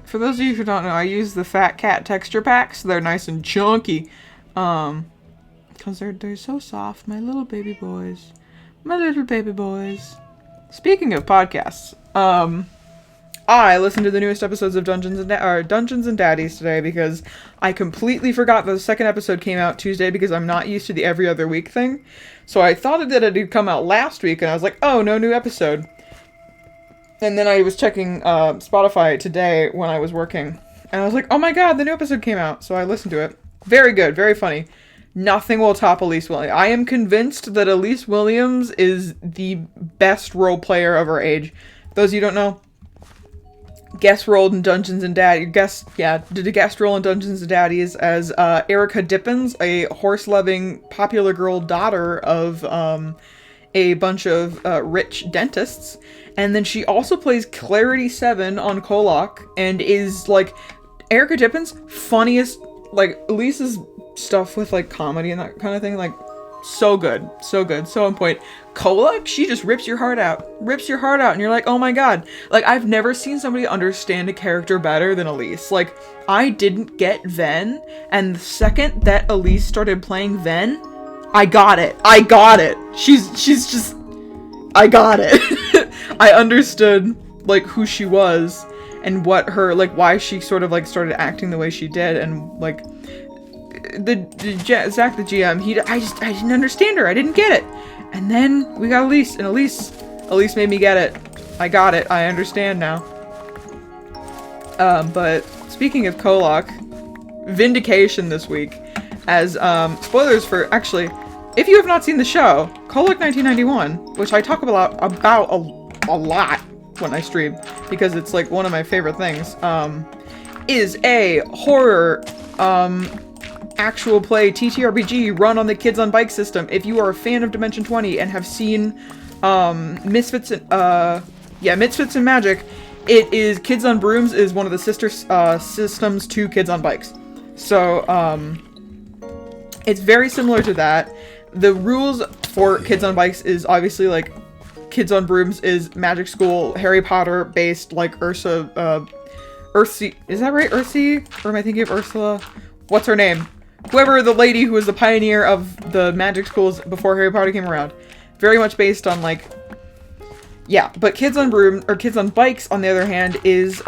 For those of you who don't know, I use the Fat Cat texture packs. They're nice and chunky. Because they're so soft. My little baby boys. My little baby boys. Speaking of podcasts, I listened to the newest episodes of Dungeons and Daddies today because I completely forgot the second episode came out Tuesday because I'm not used to the every other week thing. So I thought that it had come out last week and I was like, oh, no new episode. And then I was checking Spotify today when I was working and I was like, oh my god, the new episode came out. So I listened to it. Very good, very funny. Nothing will top Elise Williams. I am convinced that Elise Williams is the best role player of her age. Those of you who don't know, guest rolled in Dungeons and Daddies. Did a guest role in Dungeons and Daddies as Erica Dippins, a horse-loving popular girl daughter of a bunch of rich dentists. And then she also plays Clarity 7 on Kolok and is like Erica Dippins' funniest, like Elise's stuff with like comedy and that kind of thing, like so good, so on point. Kolok, she just rips your heart out, and you're like, oh my god. Like, I've never seen somebody understand a character better than Elise. Like, I didn't get Ven, and the second that Elise started playing Ven, I got it. She's just, I got it. I understoed, like, who she was, and what her, like, why she sort of, like, started acting the way she did, and, like, Zach the GM, I didn't understand her. I didn't get it. And then we got Elise, and Elise made me get it. I got it. I understand now. But speaking of Kolok, Vindication this week, as spoilers for, actually, if you have not seen the show, Kolok 1991, which I talk about a lot when I stream because it's like one of my favorite things, is a horror actual play TTRPG run on the Kids on Bike system. If you are a fan of Dimension 20 and have seen Misfits and Magic, it is Kids on Brooms is one of the sister systems to Kids on Bikes. So it's very similar to that. The rules for Kids on Bikes is obviously like Kids on Brooms is Magic School, Harry Potter based, like Earthsea, is that right? Earthsea? Or am I thinking of Ursula? What's her name? Whoever the lady who was the pioneer of the magic schools before Harry Potter came around. Very much based on, like, yeah, but Kids on Bikes, on the other hand, is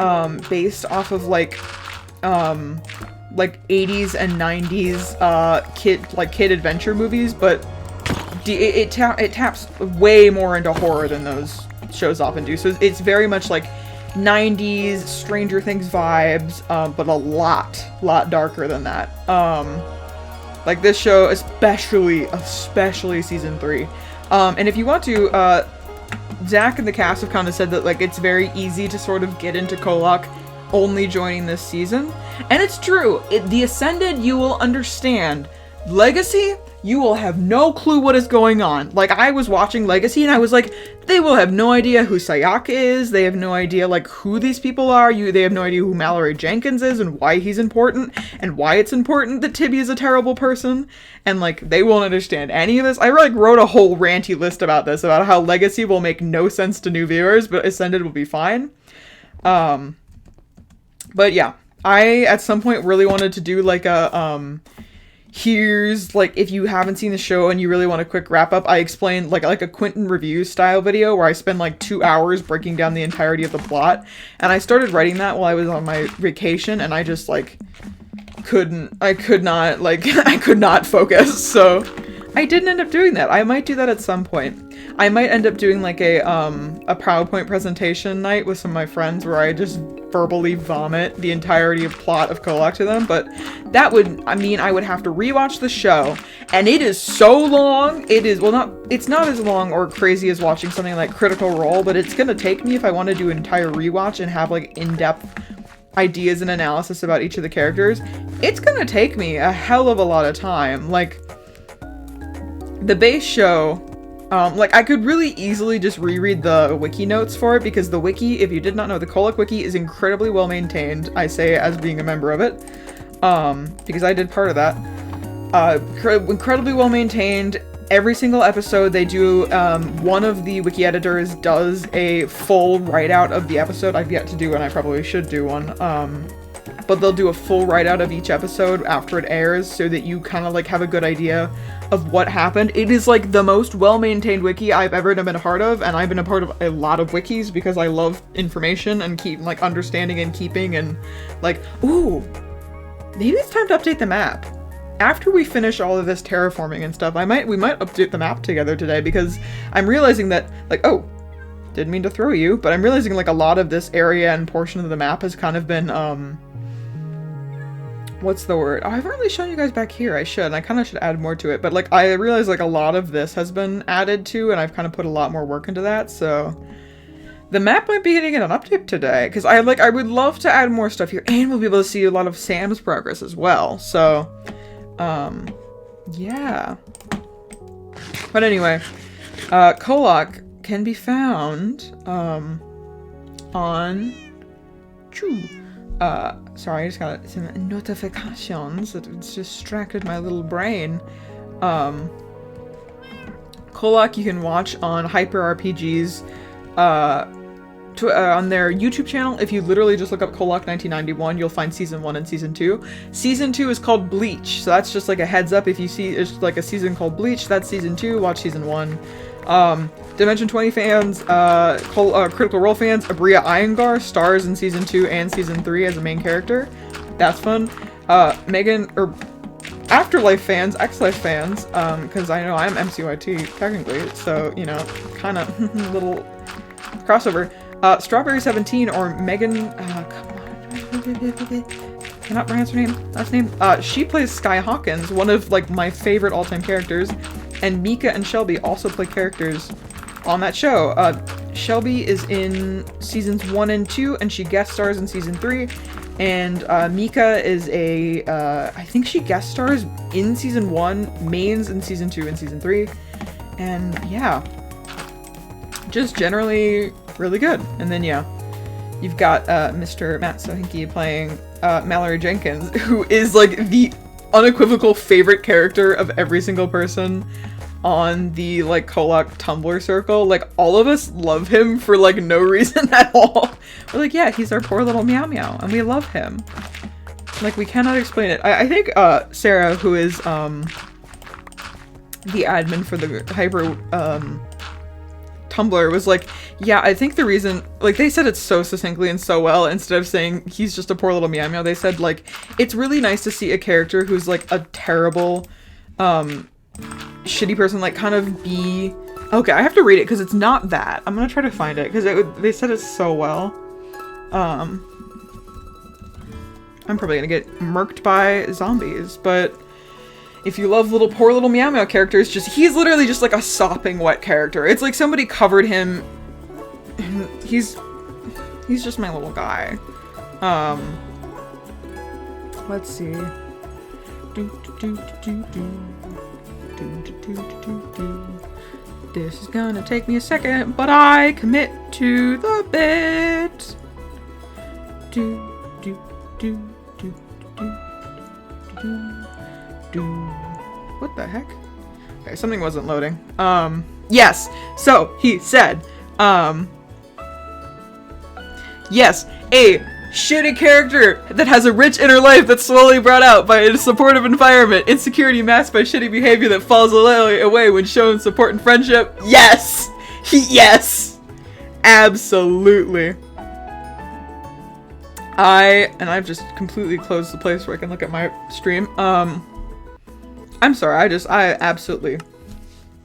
based off of like 80s and 90s kid adventure movies, but it taps way more into horror than those shows often do. So it's very much like 90s Stranger Things vibes, but a lot darker than that. Like this show, especially season 3, And if you want to, Zach and the cast have kind of said that, like, it's very easy to sort of get into Kolak only joining this season. And it's true. The Ascended, you will understand. Legacy, you will have no clue what is going on. Like, I was watching Legacy and I was like, they will have no idea who Sayaka is. They have no idea, like, who these people are. They have no idea who Mallory Jenkins is and why he's important and why it's important that Tibby is a terrible person. And, like, they won't understand any of this. I, like, wrote a whole ranty list about this, about how Legacy will make no sense to new viewers, but Ascended will be fine. But yeah, I, at some point, really wanted to do, like, a, here's, like, if you haven't seen the show and you really want a quick wrap-up, I explain, like a Quentin review style video where I spend, like, 2 hours breaking down the entirety of the plot. And I started writing that while I was on my vacation, and I just, like, I could not focus, so I didn't end up doing that. I might do that at some point. I might end up doing, like, a PowerPoint presentation night with some of my friends where I just verbally vomit the entirety of plot of Kolak to them, but that would, I mean, I would have to rewatch the show, and it is so long. It is, well, it's not as long or crazy as watching something like Critical Role, but it's gonna take me, if I want to do an entire rewatch and have, like, in-depth ideas and analysis about each of the characters, it's gonna take me a hell of a lot of time. Like, the base show, like, I could really easily just reread the wiki notes for it, because the wiki, if you did not know, the Kolak wiki is incredibly well maintained. I say it as being a member of it, because I did part of that. Incredibly well maintained. Every single episode they do, one of the wiki editors does a full write-out of the episode. I've yet to do one, I probably should do one. But they'll do a full write-out of each episode after it airs, so that you kind of, like, have a good idea of what happened. It is, like, the most well-maintained wiki I've ever been a part of, and I've been a part of a lot of wikis because I love information and keep, like, understanding and keeping, and, like, ooh, maybe it's time to update the map. After we finish all of this terraforming and stuff, we might update the map together today, because I'm realizing that, like, oh, didn't mean to throw you, but I'm realizing, like, a lot of this area and portion of the map has kind of been, what's the word? Oh, I haven't really shown you guys back here. I should. I kind of should add more to it. But, like, I realize, like, a lot of this has been added to, and I've kind of put a lot more work into that, so the map might be getting an update today, because I would love to add more stuff here, and we'll be able to see a lot of Sam's progress as well, so, yeah. But anyway, Kolak can be found, on... sorry, I just got some notifications that distracted my little brain. Kolak you can watch on Hyper RPG's, on their YouTube channel. If you literally just look up Kolak 1991, you'll find Season 1 and Season 2. Season 2 is called Bleach, so that's just like a heads up. If you see it's like a season called Bleach, that's Season 2, watch Season 1. Dimension 20 fans, Critical Role fans, Abria Iyengar stars in Season 2 and Season 3 as a main character. That's fun. Afterlife fans, X-Life fans, because I know I'm MCYT, technically, so, you know, kind of little crossover. Strawberry 17, or Megan, come on, cannot pronounce her last name. She plays Sky Hawkins, one of, like, my favorite all-time characters, and Mika and Shelby also play characters on that show. Shelby is in Seasons 1 and 2, and she guest stars in Season 3, and Mika is I think she guest stars in Season 1, mains in Season 2 and Season 3, and yeah, just generally really good. And then yeah, you've got Mr. Matt Sohinki playing Mallory Jenkins, who is like the unequivocal favorite character of every single person on the, like, Kolak Tumblr circle. Like, all of us love him for, like, no reason at all. We're like, yeah, he's our poor little meow meow, and we love him. Like, we cannot explain it. I think, Sarah, who is, the admin for the Hyper, Tumblr, was like, yeah, I think the reason, like, they said it so succinctly and so well, instead of saying he's just a poor little meow meow, they said, like, it's really nice to see a character who's, like, a terrible, shitty person, like, kind of be... Okay, I have to read it, because it's not that. I'm gonna try to find it, because they said it so well. I'm probably gonna get murked by zombies, but if you love poor little Meow Meow characters, he's literally just like a sopping wet character. It's like somebody covered him. He's just my little guy. Let's see. This is gonna take me a second, but I commit to the bit. What the heck? Okay, something wasn't loading. Yes. So he said, yes, a shitty character that has a rich inner life that's slowly brought out by a supportive environment, insecurity masked by shitty behavior that falls away when shown support and friendship. Yes! Yes! Absolutely. I've just completely closed the place where I can look at my stream. I'm sorry, I absolutely...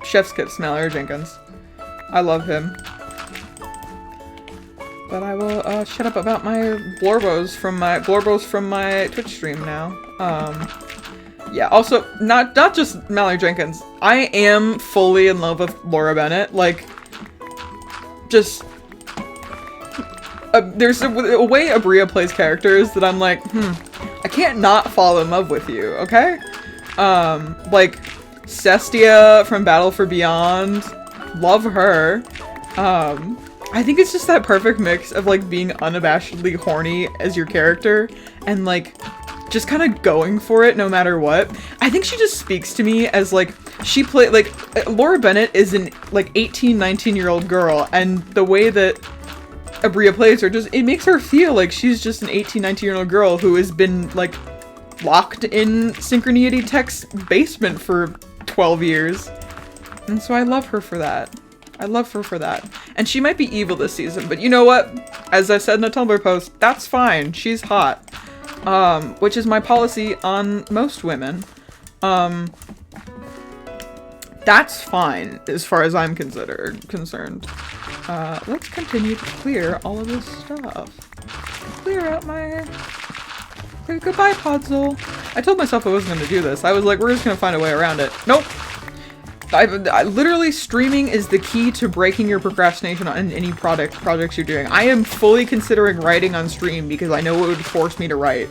Chef's kiss Mallory Jenkins. I love him. But I will, shut up about my Glorbos from my Twitch stream now. Yeah, also, not just Mallory Jenkins. I am fully in love with Laura Bennett. Like, just... there's a way Abria plays characters that I'm like, I can't not fall in love with you, okay? Like, Cestia from Battle for Beyond, love her. I think it's just that perfect mix of, like, being unabashedly horny as your character, and, like, just kind of going for it no matter what. I think she just speaks to me as, like, Laura Bennett is an, like, 18, 19-year-old girl, and the way that Abria plays her, it makes her feel like she's just an 18, 19-year-old girl who has been, like, locked in Synchronity Tech's basement for 12 years. And so I love her for that. I love her for that. And she might be evil this season, but you know what? As I said in a Tumblr post, that's fine. She's hot. Which is my policy on most women. That's fine, as far as I'm concerned. Let's continue to clear all of this stuff. Clear out my... Goodbye, Podzol. I told myself I wasn't going to do this. I was like, we're just going to find a way around it. Nope. Literally, streaming is the key to breaking your procrastination on any projects you're doing. I am fully considering writing on stream because I know it would force me to write.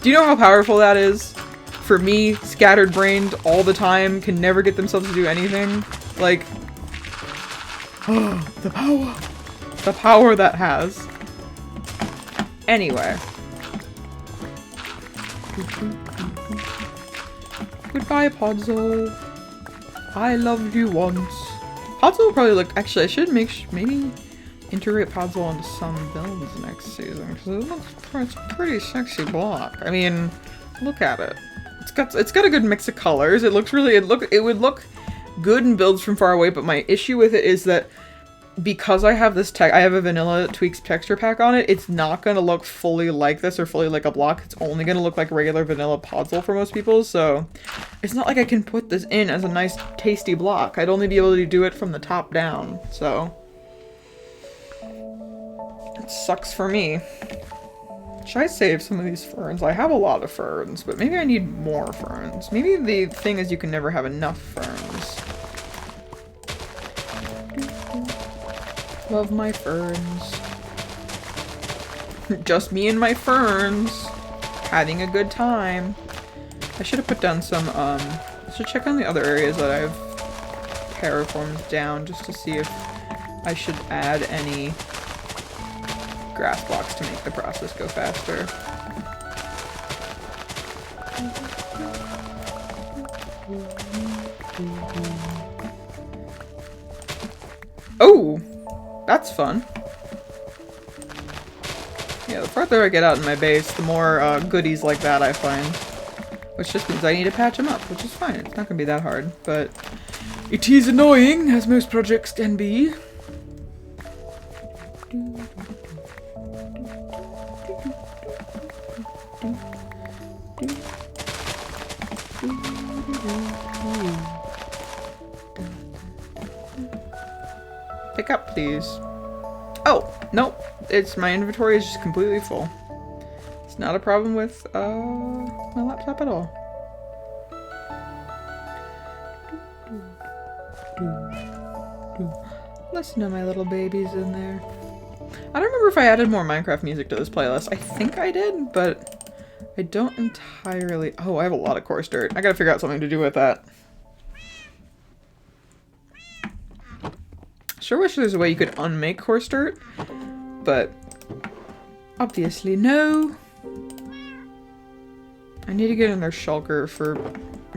Do you know how powerful that is? For me, scattered-brained all the time, can never get themselves to do anything. Like, oh, the power. The power that has. Anyway. Goodbye, Podzol. I loved you once. Podzol will probably look... Actually, I should maybe integrate Podzol into some builds next season, because it's a pretty sexy block. I mean, look at it. It's got a good mix of colors. It looks really... It would look good in builds from far away, but my issue with it is that because I have this I have a vanilla Tweaks texture pack on it, it's not going to look fully like this or fully like a block. It's only going to look like regular vanilla Podzol for most people, so it's not like I can put this in as a nice tasty block. I'd only be able to do it from the top down, so it sucks for me. Should I save some of these ferns? I have a lot of ferns, but maybe I need more ferns. Maybe the thing is you can never have enough ferns. Love my ferns. Just me and my ferns. Having a good time. I should have put down some, I should check on the other areas that I've terraformed down just to see if I should add any grass blocks to make the process go faster. Oh! That's fun. Yeah, the farther I get out in my base, the more goodies like that I find. Which just means I need to patch them up, which is fine. It's not gonna be that hard, but it is annoying, as most projects can be. Pick up, please. Oh, nope. My inventory is just completely full. It's not a problem with my laptop at all. Listen to my little babies in there. I don't remember if I added more Minecraft music to this playlist. I think I did, but I don't entirely... Oh, I have a lot of coarse dirt. I gotta figure out something to do with that. Sure wish there's a way you could unmake coarse dirt, but obviously no. I need to get in their shulker for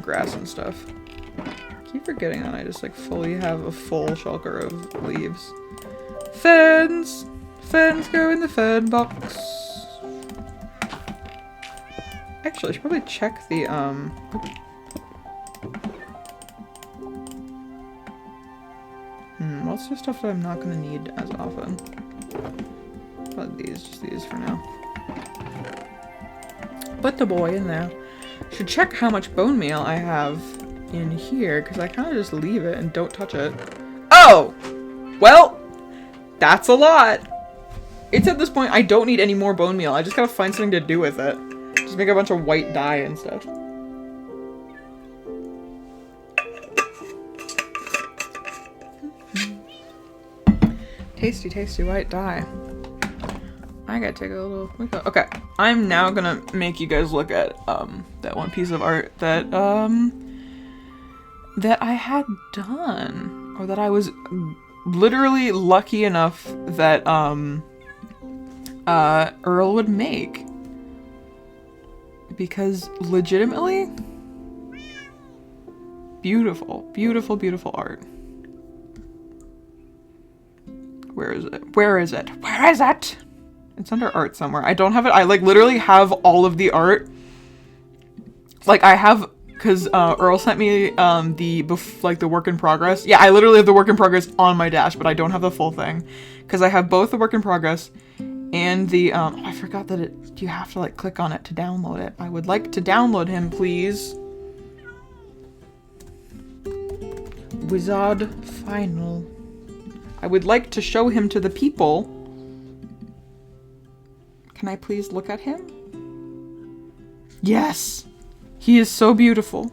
grass and stuff. I keep forgetting that I just like fully have a full shulker of leaves. Fens! Fens go in the fen box. Actually, I should probably check the what's the stuff that I'm not gonna need as often? But these, just these for now. Put the boy in there. Should check how much bone meal I have in here, because I kind of just leave it and don't touch it. Oh! Well, that's a lot. It's at this point I don't need any more bone meal. I just gotta find something to do with it. Just make a bunch of white dye and stuff. Tasty, tasty white dye. I gotta take a little... Okay, I'm now gonna make you guys look at that one piece of art that that I had done, or that I was literally lucky enough that Earl would make, because legitimately beautiful, beautiful, beautiful art. Where is it? Where is it? Where is it? It's under art somewhere. I don't have it. I like literally have all of the art. Like I have, cause Earl sent me the work in progress. Yeah, I literally have the work in progress on my dash, but I don't have the full thing, cause I have both the work in progress and the oh, I forgot that you have to like click on it to download it. I would like to download him, please. Wizard Final. I would like to show him to the people. Can I please look at him? Yes! He is so beautiful.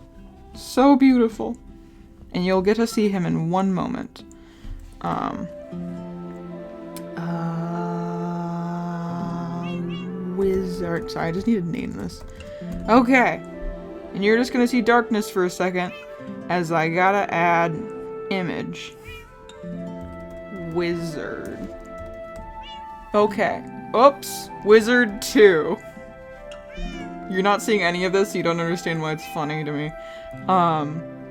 So beautiful. And you'll get to see him in one moment. Wizard. Sorry, I just need to name this. Okay. And you're just gonna see darkness for a second, as I gotta add image. Wizard. Okay. Oops. Wizard 2. You're not seeing any of this, so you don't understand why it's funny to me.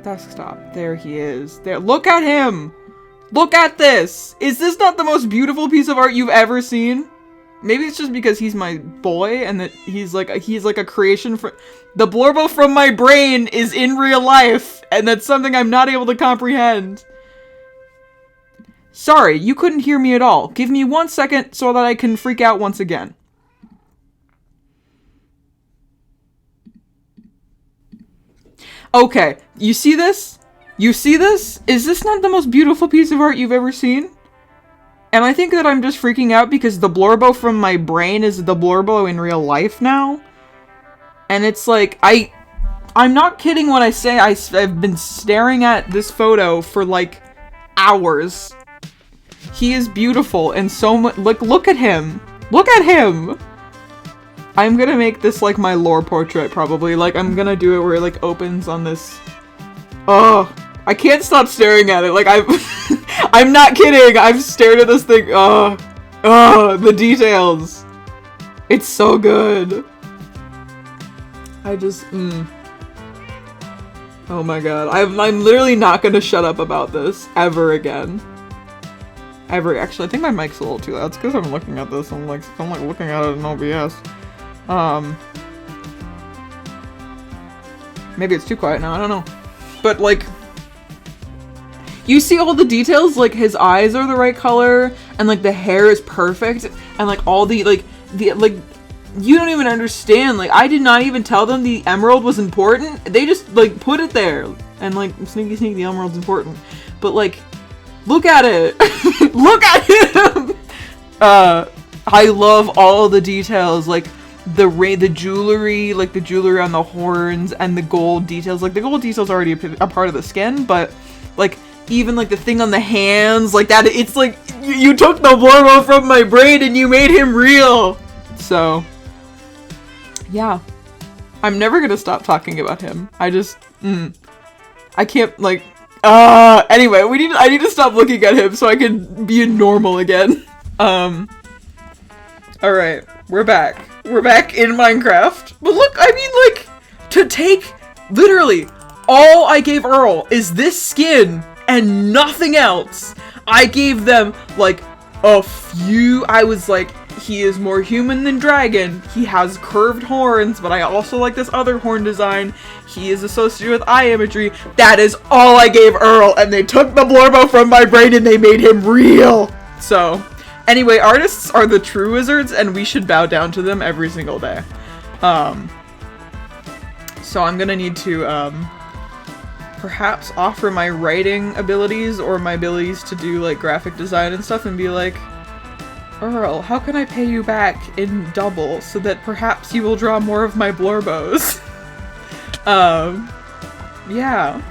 Desktop. There he is. There. Look at him! Look at this! Is this not the most beautiful piece of art you've ever seen? Maybe it's just because he's my boy and that he's like a creation for... The Blorbo from my brain is in real life, and that's something I'm not able to comprehend. Sorry, you couldn't hear me at all. Give me 1 second so that I can freak out once again. Okay, you see this? You see this? Is this not the most beautiful piece of art you've ever seen? And I think that I'm just freaking out because the Blorbo from my brain is the Blorbo in real life now. And it's like, I'm not kidding when I say I've been staring at this photo for like hours. He is beautiful and so much. Look at him. Look at him. I'm gonna make this like my lore portrait probably. Like I'm gonna do it where it like opens on this. Oh, I can't stop staring at it. Like I'm not kidding. I've stared at this thing. Oh, the details. It's so good. I just, Oh my god. I'm literally not gonna shut up about this ever again. Ever. Actually, I think my mic's a little too loud. It's because I'm looking at this. I'm like looking at it in OBS. Maybe it's too quiet now. I don't know. But like, you see all the details? Like his eyes are the right color, and like the hair is perfect, and like all the you don't even understand. Like I did not even tell them the emerald was important. They just like put it there, and like sneaky the emerald's important. But like, look at it. Look at him. I love all the details. Like the jewelry, like the jewelry on the horns and the gold details. Like the gold details are already a part of the skin, but like even like the thing on the hands, like that, it's like you took the Blorbo from my brain and you made him real. So yeah, I'm never gonna stop talking about him. I just I can't like anyway, I need to stop looking at him so I can be normal again. Alright, we're back. We're back in Minecraft. But look, I mean, like, to take literally all I gave Earl is this skin and nothing else. I gave them like a few. I was like, he is more human than dragon. He has curved horns, but I also like this other horn design. He is associated with eye imagery. That is all I gave Earl, and they took the Blorbo from my brain and they made him real. So anyway, artists are the true wizards, and we should bow down to them every single day. So I'm gonna need to, perhaps offer my writing abilities or my abilities to do, like, graphic design and stuff and be like, Earl, how can I pay you back in double so that perhaps you will draw more of my Blorbos? Yeah.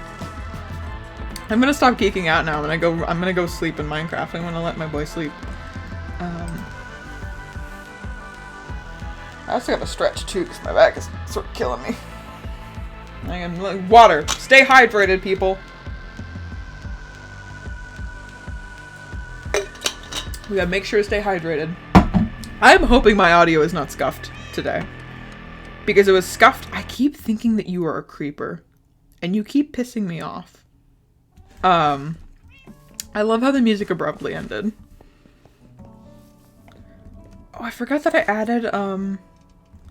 I'm gonna stop geeking out now. I'm gonna go sleep in Minecraft. I'm gonna let my boy sleep. I also gotta stretch too because my back is sort of killing me. I am like, water. Stay hydrated, people. We gotta make sure to stay hydrated. I'm hoping my audio is not scuffed today. Because it was scuffed. I keep thinking that you are a creeper. And you keep pissing me off. I love how the music abruptly ended. Oh, I forgot that I added,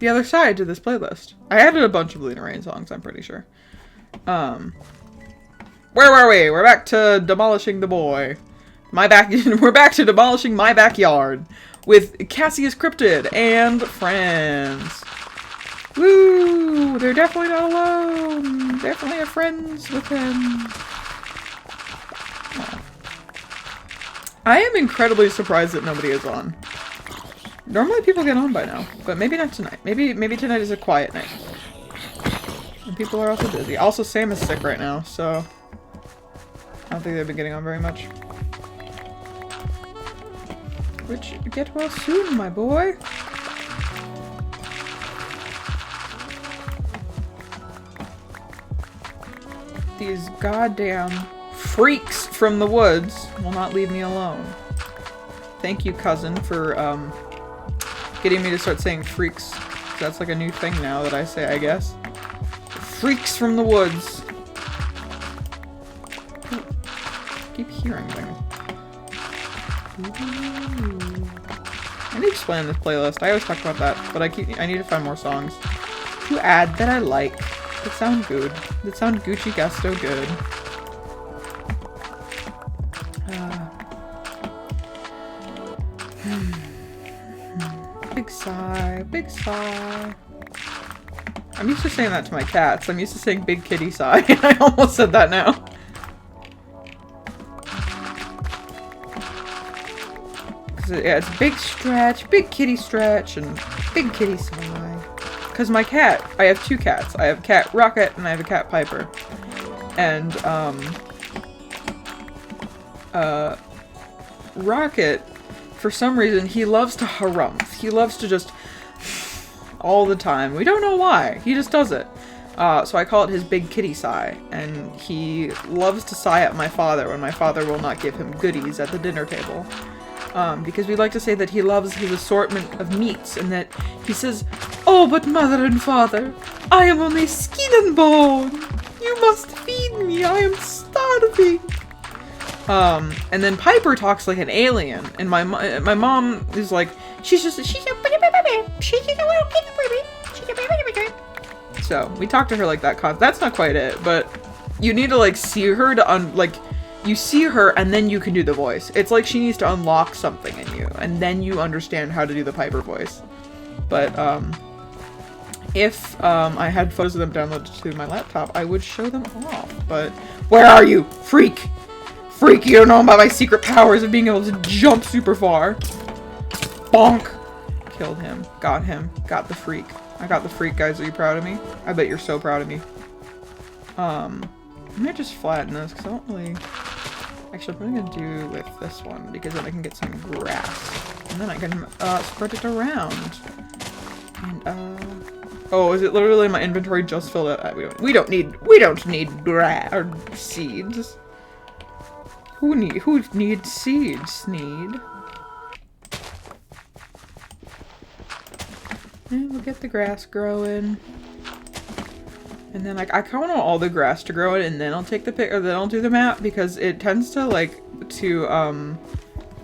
the other side to this playlist. I added a bunch of Lena Raine songs, I'm pretty sure. Where were we? We're back to demolishing the boy. We're back to demolishing my backyard with Cassius Cryptid and friends. Woo! They're definitely not alone. Definitely have friends with him. Oh. I am incredibly surprised that nobody is on. Normally people get on by now, but maybe not tonight. Maybe tonight is a quiet night. And people are also busy. Also, Sam is sick right now, so I don't think they've been getting on very much. Which, get well soon, my boy. These goddamn freaks from the woods will not leave me alone. Thank you, cousin, for getting me to start saying freaks. That's like a new thing now that I say, I guess. Freaks from the woods. Ooh, keep hearing things. I need to explain this playlist. I always talk about that, but I need to find more songs to add that I like. That sound good. That sound Gucci Gusto good. Big sigh, big sigh. I'm used to saying that to my cats. I'm used to saying big kitty sigh. I almost said that now. Yeah, it's big stretch, big kitty stretch, and big kitty sigh. Because my cat, I have two cats. I have cat Rocket and I have a cat Piper. And, Rocket, for some reason, he loves to harumph. He loves to just all the time. We don't know why. He just does it. So I call it his big kitty sigh. And he loves to sigh at my father when my father will not give him goodies at the dinner table. Because we like to say that he loves his assortment of meats, and that he says, "Oh, but mother and father, I am only skin and bone. You must feed me. I am starving." And then Piper talks like an alien, and my mom is like, she's a little baby. She's a little baby. So we talk to her like that. That's not quite it, but you need to like see her to you see her and then you can do the voice. It's like she needs to unlock something in you, and then you understand how to do the Piper voice. But if I had photos of them downloaded to my laptop, I would show them off. But where are you, freak? Freak, you don't know about my secret powers of being able to jump super far. Bonk. Killed him. Got him. Got the freak. I got the freak, guys. Are you proud of me? I bet you're so proud of me. I might just flatten this because I don't really... Actually, what I'm going to do with this one, because then I can get some grass. And then I can spread it around. And, oh, is it literally my inventory just filled up? We don't need grass or seeds. Who needs seeds, Sneed? And we'll get the grass growing. And then, like, I kind of want all the grass to grow it, and then I'll take the pic, or then I'll do the map, because it tends to, like,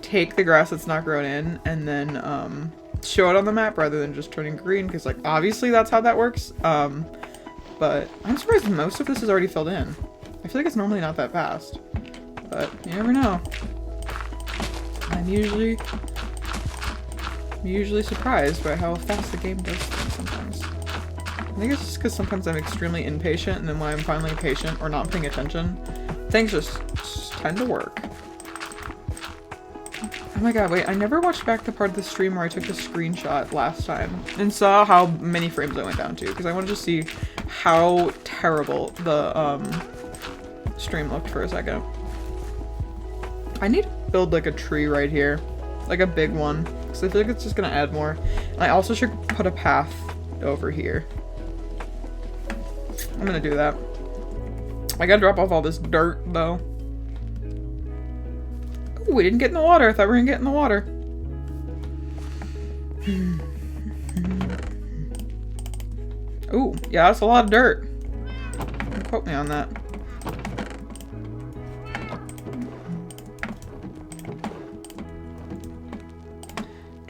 take the grass that's not grown in, and then, show it on the map rather than just turning green, because, like, obviously that's how that works. But I'm surprised most of this is already filled in. I feel like it's normally not that fast. But you never know. I'm usually surprised by how fast the game does things sometimes. I think it's just because sometimes I'm extremely impatient, and then when I'm finally patient or not paying attention, things just tend to work. Oh my god, wait, I never watched back the part of the stream where I took the screenshot last time and saw how many frames I went down to, because I wanted to see how terrible the stream looked for a second. I need to build like a tree right here, like a big one, because I feel like it's just gonna add more. And I also should put a path over here. I'm gonna do that. I gotta drop off all this dirt though. Ooh, we didn't get in the water. I thought we were gonna get in the water. Ooh, yeah, that's a lot of dirt. Don't quote me on that.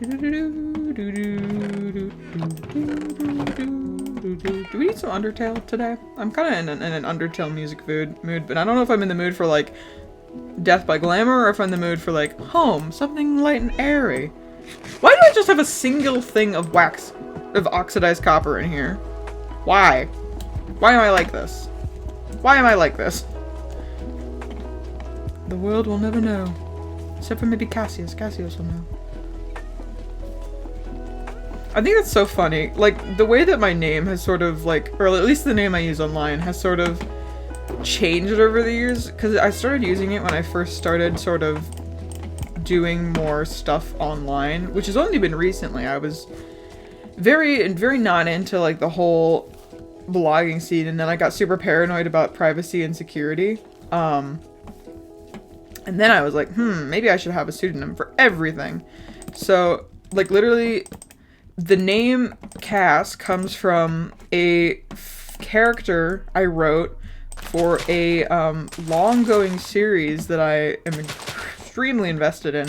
Do we need some Undertale today? I'm kind of in an Undertale music mood, but I don't know if I'm in the mood for like Death by Glamour or if I'm in the mood for like home, something light and airy. Why do I just have a single thing of oxidized copper in here? Why? Why am I like this? Why am I like this? The world will never know. Except for maybe Cassius. Cassius will know. I think that's so funny. Like, the way that my name has sort of, like, or at least the name I use online has sort of changed over the years. Because I started using it when I first started sort of doing more stuff online, which has only been recently. I was very not into, like, the whole blogging scene, and then I got super paranoid about privacy and security. And then I was like, maybe I should have a pseudonym for everything. So, like, literally... The name Cass comes from a character I wrote for a long-going series that I am extremely invested in,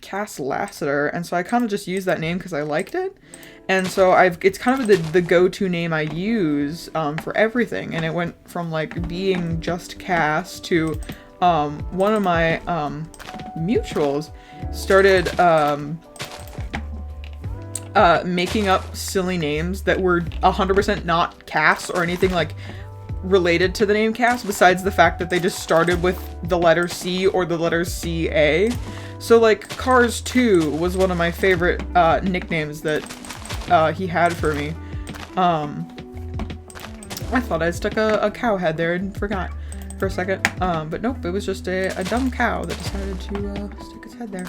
Cass Lassiter, and so I kind of just used that name because I liked it, and so it's kind of the go-to name I use for everything, and it went from like being just Cass to one of my mutuals started making up silly names that were 100% not Cass or anything like related to the name Cass, besides the fact that they just started with the letter C or the letter C-A. So like Cars 2 was one of my favorite nicknames that he had for me. I thought I stuck a cow head there and forgot for a second. But nope, it was just a dumb cow that decided to stick its head there.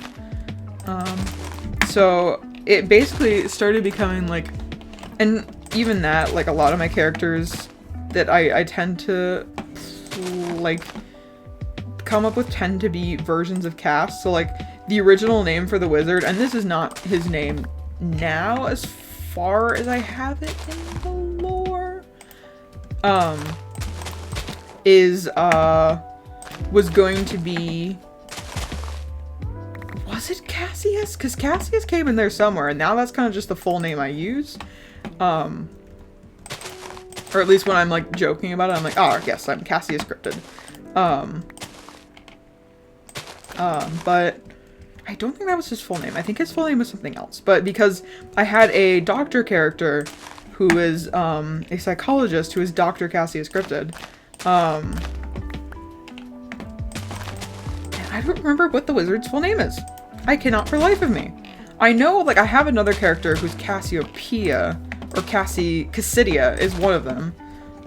So it basically started becoming like, and even that, like a lot of my characters that I tend to like come up with tend to be versions of Cass. So like the original name for the wizard, and this is not his name now as far as I have it in the lore, was going to be, was it Cassius? Because Cassius came in there somewhere, and now that's kind of just the full name I use. Or at least when I'm like joking about it, I'm like, oh yes, I'm Cassius Cryptid. But I don't think that was his full name. I think his full name was something else. But because I had a doctor character who is a psychologist who is Dr. Cassius Cryptid. And I don't remember what the wizard's full name is. I cannot for life of me. I know, like, I have another character who's Cassiopeia, or Cassidia is one of them,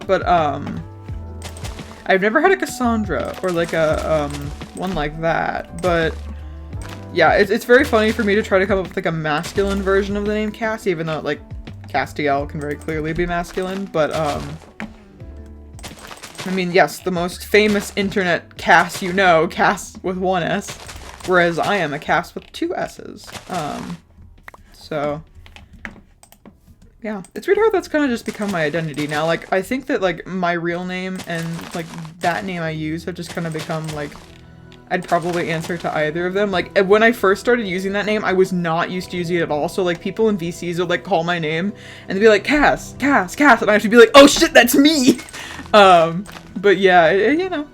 but, I've never had a Cassandra, or, like, a, one like that, but, yeah, it's very funny for me to try to come up with, like, a masculine version of the name Cassie, even though, like, Castiel can very clearly be masculine, but, I mean, yes, the most famous internet Cass you know, Cass with one S, whereas I am a Cass with two S's. So, yeah. It's weird how that's kind of just become my identity now. Like, I think that, like, my real name and, like, that name I use have just kind of become, like, I'd probably answer to either of them. Like, when I first started using that name, I was not used to using it at all. So, like, people in VCs would, like, call my name, and they'd be like, Cass, Cass, Cass, and I have to be like, oh shit, that's me! But yeah, you know,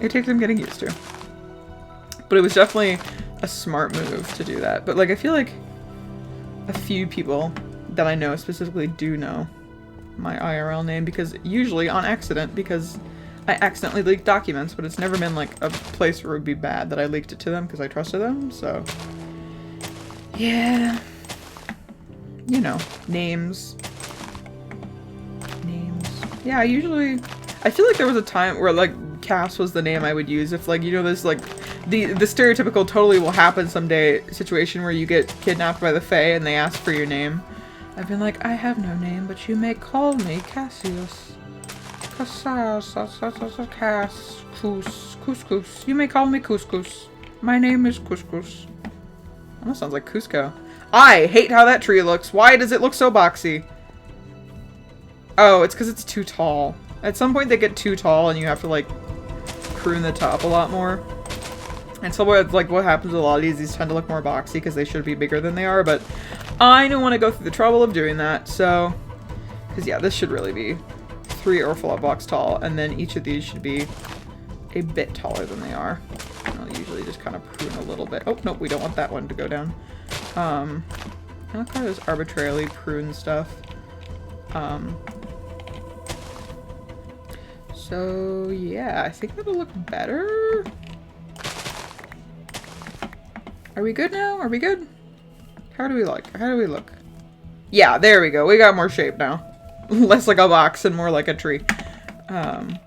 it takes some getting used to. But it was definitely a smart move to do that. But, like, I feel like a few people that I know specifically do know my IRL name, because usually on accident, because I accidentally leaked documents, but it's never been, like, a place where it would be bad that I leaked it to them because I trusted them, so. Yeah. You know, names. Yeah, I feel like there was a time where, like, Cass was the name I would use if, like, you know, this, like, the stereotypical totally will happen someday situation where you get kidnapped by the Fae and they ask for your name. I've been like, I have no name, but you may call me Cassius. Couscous. You may call me Couscous. My name is Couscous. Almost sounds like Cusco. I hate how that tree looks. Why does it look so boxy? Oh, it's because it's too tall. At some point they get too tall and you have to, like, prune the top a lot more. And so, like, what happens with a lot of these tend to look more boxy because they should be bigger than they are, but I don't want to go through the trouble of doing that, so. Because, yeah, this should really be 3 Urfula blocks tall, and then each of these should be a bit taller than they are. I'll usually just kind of prune a little bit. Oh, nope, we don't want that one to go down. I like how I just arbitrarily prune stuff. So, yeah, I think that'll look better. Are we good now? Are we good? How do we look? How do we look? Yeah, there we go. We got more shape now. Less like a box and more like a tree. And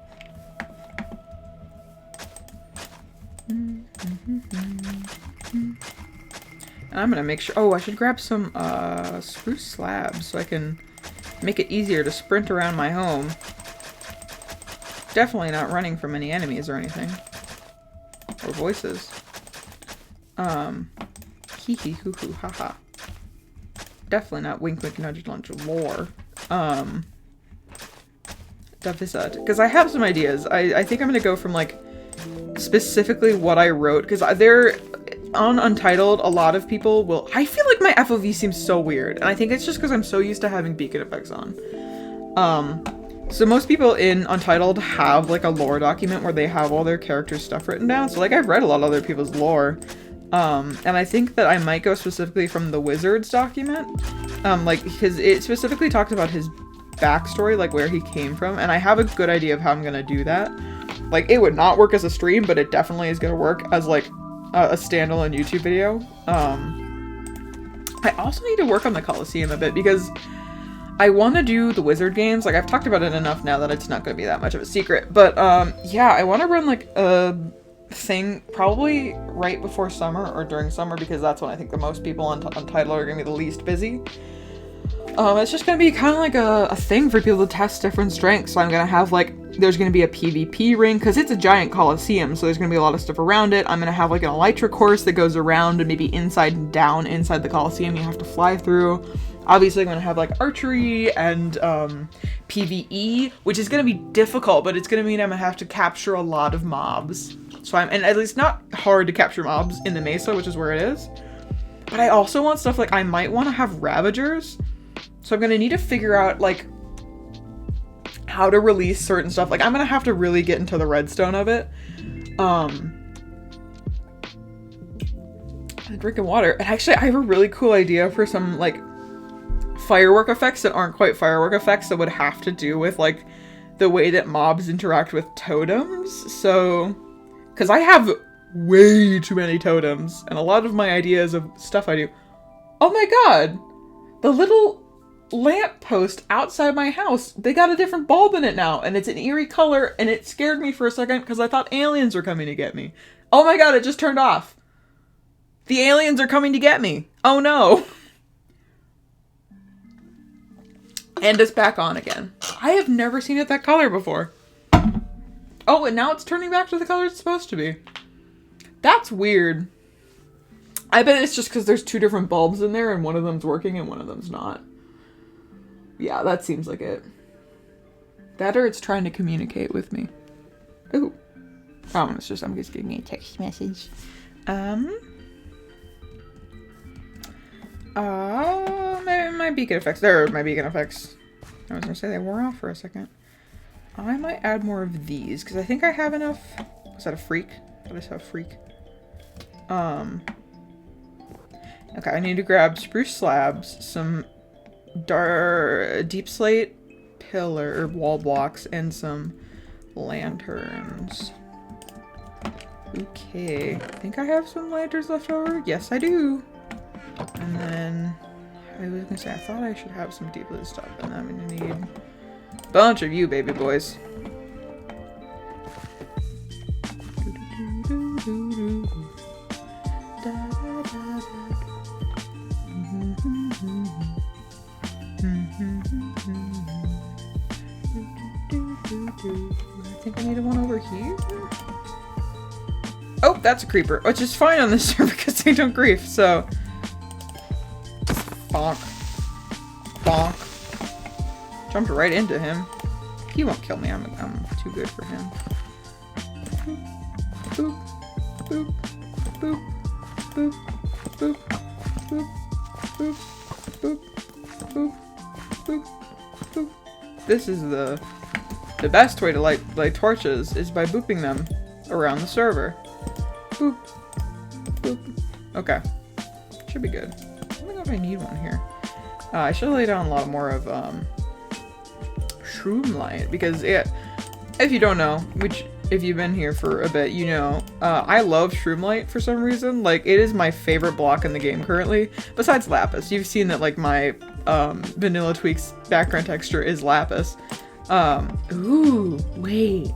I'm gonna make sure. Oh, I should grab some spruce slabs so I can make it easier to sprint around my home. Definitely not running from any enemies or anything. Or voices. Hee hee hoo hoo haha. Definitely not wink wink nudge nudge lore. Because I have some ideas. I think I'm gonna go from, like, specifically what I wrote, because they're on Untitled, a lot of people will. I feel like my FOV seems so weird, and I think it's just because I'm so used to having beacon effects on. So most people in Untitled have, like, a lore document where they have all their characters' stuff written down. So, like, I've read a lot of other people's lore. And I think that I might go specifically from the Wizard's document. Like, because it specifically talks about his backstory, like, where he came from. And I have a good idea of how I'm gonna do that. Like, it would not work as a stream, but it definitely is gonna work as, like, a standalone YouTube video. I also need to work on the Colosseum a bit, because I want to do the Wizard games. Like, I've talked about it enough now that it's not going to be that much of a secret. But, yeah, I want to run, like, a thing probably right before summer or during summer, because that's when I think the most people on Untitled are going to be the least busy. It's just going to be kind of like a thing for people to test different strengths. So I'm going to have, like, there's going to be a PvP ring, because it's a giant Colosseum, so there's going to be a lot of stuff around it. I'm going to have, like, an Elytra course that goes around and maybe inside and down inside the Colosseum you have to fly through. Obviously, I'm going to have, like, archery and PvE, which is going to be difficult, but it's going to mean I'm going to have to capture a lot of mobs. So and at least not hard to capture mobs in the Mesa, which is where it is. But I also want stuff like, I might want to have Ravagers. So I'm going to need to figure out, like, how to release certain stuff. Like, I'm going to have to really get into the redstone of it. Drinking water. And actually, I have a really cool idea for some, like, firework effects that aren't quite firework effects that would have to do with, like, the way that mobs interact with totems. So, because I have way too many totems. And a lot of my ideas of stuff I do. Oh my god! The little lamp post outside my house, they got a different bulb in it now. And it's an eerie color. And it scared me for a second because I thought aliens were coming to get me. Oh my god, it just turned off. The aliens are coming to get me. Oh no. And it's back on again. I have never seen it that color before. Oh, and now it's turning back to the color it's supposed to be. That's weird. I bet it's just because there's two different bulbs in there and one of them's working and one of them's not. Yeah, that seems like it. That or it's trying to communicate with me. Ooh. Oh, I'm just getting a text message. My beacon effects. There are my beacon effects. I was gonna say they wore off for a second. I might add more of these because I think I have enough. Was that a freak? I just have freak. Okay, I need to grab spruce slabs, some deep slate pillar wall blocks, and some lanterns. Okay, I think I have some lanterns left over. Yes, I do. And then I was gonna say I thought I should have some deep blue stuff, and I'm gonna need a bunch of you, baby boys. I think I need one over here. Oh, that's a creeper, which is fine on this server because they don't grief, so. Bonk. Bonk. Jumped right into him. He won't kill me, I'm too good for him. Boop. Boop. Boop. Boop. Boop. Boop. Boop. Boop. Boop. Boop. Boop. This is the best way to light torches is by booping them around the server. Boop. Boop. Okay. Should be good. I don't know if I need one here. I should lay down a lot more of shroom light because if you don't know, which if you've been here for a bit, you know, I love shroom light for some reason. Like, it is my favorite block in the game currently, besides lapis. You've seen that, like, my Vanilla Tweaks background texture is lapis. Ooh, wait.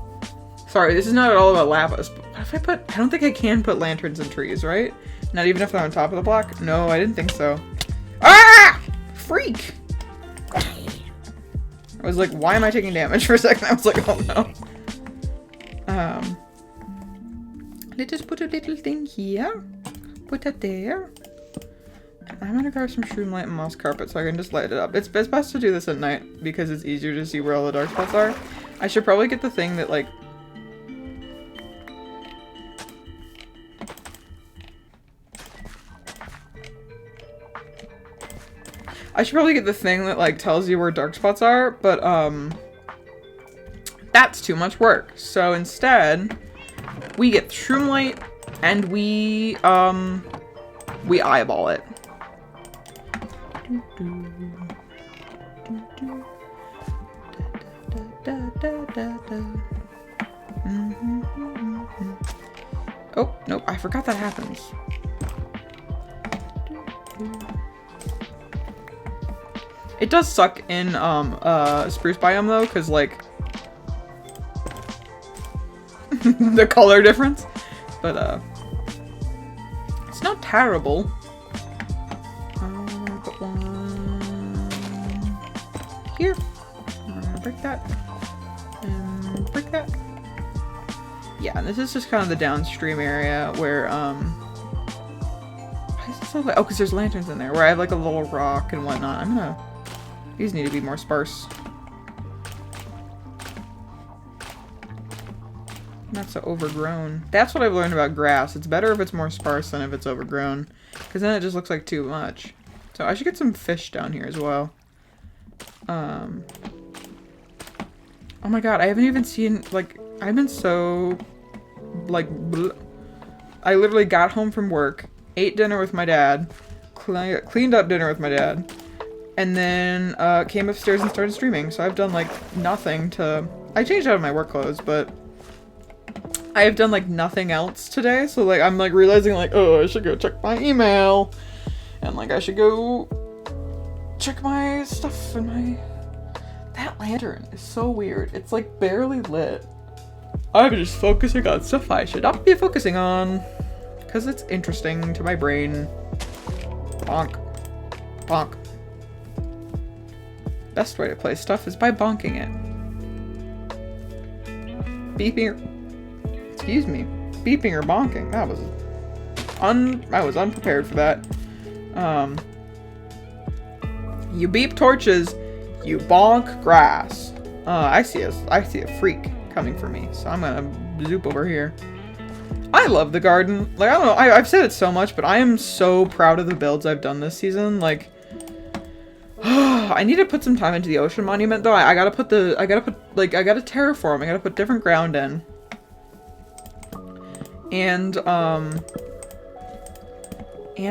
Sorry, this is not at all about lapis, but what if I don't think I can put lanterns in trees, right? Not even if they're on top of the block? No, I didn't think so. Ah! Freak! I was like, why am I taking damage for a second? I was like, oh no. Let's just put a little thing here. Put that there. I'm gonna grab some shroom light and moss carpet so I can just light it up. It's best to do this at night because it's easier to see where all the dark spots are. I should probably get the thing that, like... tells you where dark spots are, but, that's too much work. So instead, we get shroom light and we eyeball it. Oh, nope, I forgot that happens. It does suck in spruce biome though, because like the color difference, but it's not terrible. Put one here. I'm gonna break that and break that. Yeah, and this is just kind of the downstream area where why is it so light? Oh, because there's lanterns in there where I have like a little rock and whatnot. These need to be more sparse. Not so overgrown. That's what I've learned about grass. It's better if it's more sparse than if it's overgrown. Because then it just looks like too much. So I should get some fish down here as well. Oh my god, I haven't even seen, like, I've been so, like, bleh. I literally got home from work, ate dinner with my dad, cleaned up dinner with my dad, and then came upstairs and started streaming. So I've done like nothing to... I changed out of my work clothes, but I have done like nothing else today, so like I'm like realizing like, oh, I should go check my email, and like I should go check my stuff and my. That lantern is so weird. It's like barely lit. I'm just focusing on stuff I should not be focusing on, because it's interesting to my brain. Bonk, bonk. Best way to play stuff is by bonking it. Beeping. Excuse me, beeping or bonking. That was I was unprepared for that. You beep torches, you bonk grass. I see a freak coming for me, so I'm gonna zoop over here. I love the garden. Like, I don't know, I've said it so much, but I am so proud of the builds I've done this season. Like, I need to put some time into the ocean monument though. I gotta terraform. I gotta put different ground in. And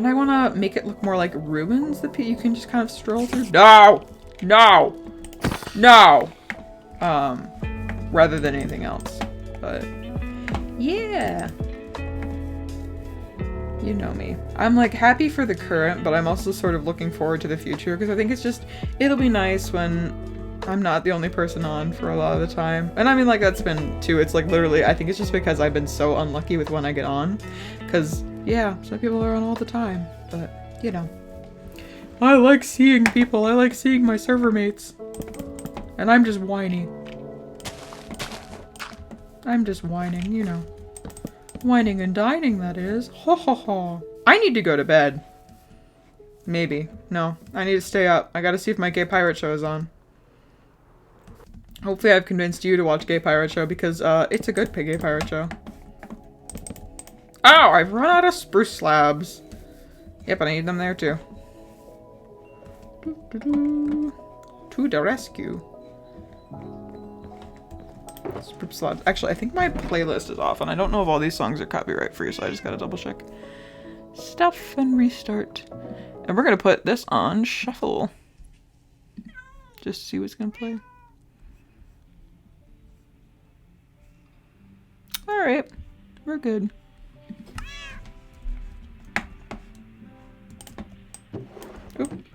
I want to make it look more like ruins that you can just kind of stroll through. No! No! No! Rather than anything else. But, yeah. You know me. I'm like happy for the current, but I'm also sort of looking forward to the future because I think it'll be nice when I'm not the only person on for a lot of the time. And I mean, like, that's been too, it's like literally, I think it's just because I've been so unlucky with when I get on. Because, yeah, some people are on all the time. But, you know. I like seeing people. I like seeing my server mates. And I'm just whiny. I'm just whining, you know. Whining and dining, that is. Ho ho ho. I need to go to bed. Maybe. No, I need to stay up. I gotta see if my Gay Pirate Show is on. Hopefully I've convinced you to watch Gay Pirate Show because it's a good Gay Pirate Show. Oh, I've run out of spruce slabs. Yep, I need them there too. To the rescue. Spruce slabs. Actually, I think my playlist is off and I don't know if all these songs are copyright free, so I just gotta double check. Stuff and restart. And we're gonna put this on shuffle. Just see what's gonna play. Alright, we're good. Oop.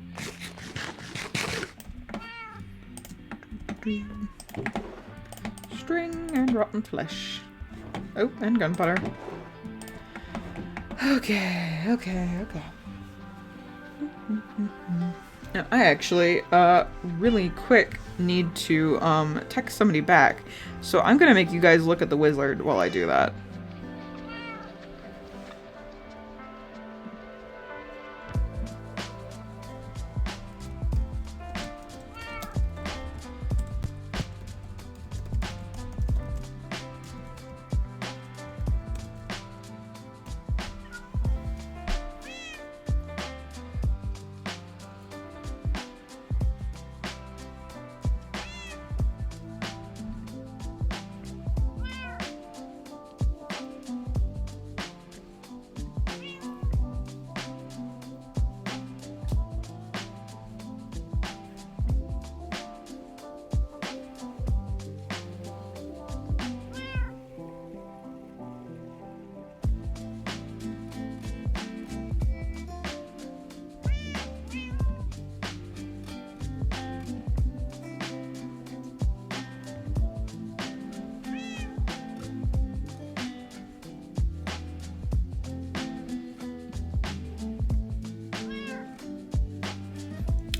String and rotten flesh. Oh, and gunpowder. Okay. Now, I actually, really quick need to, text somebody back. So I'm gonna make you guys look at the wizard while I do that.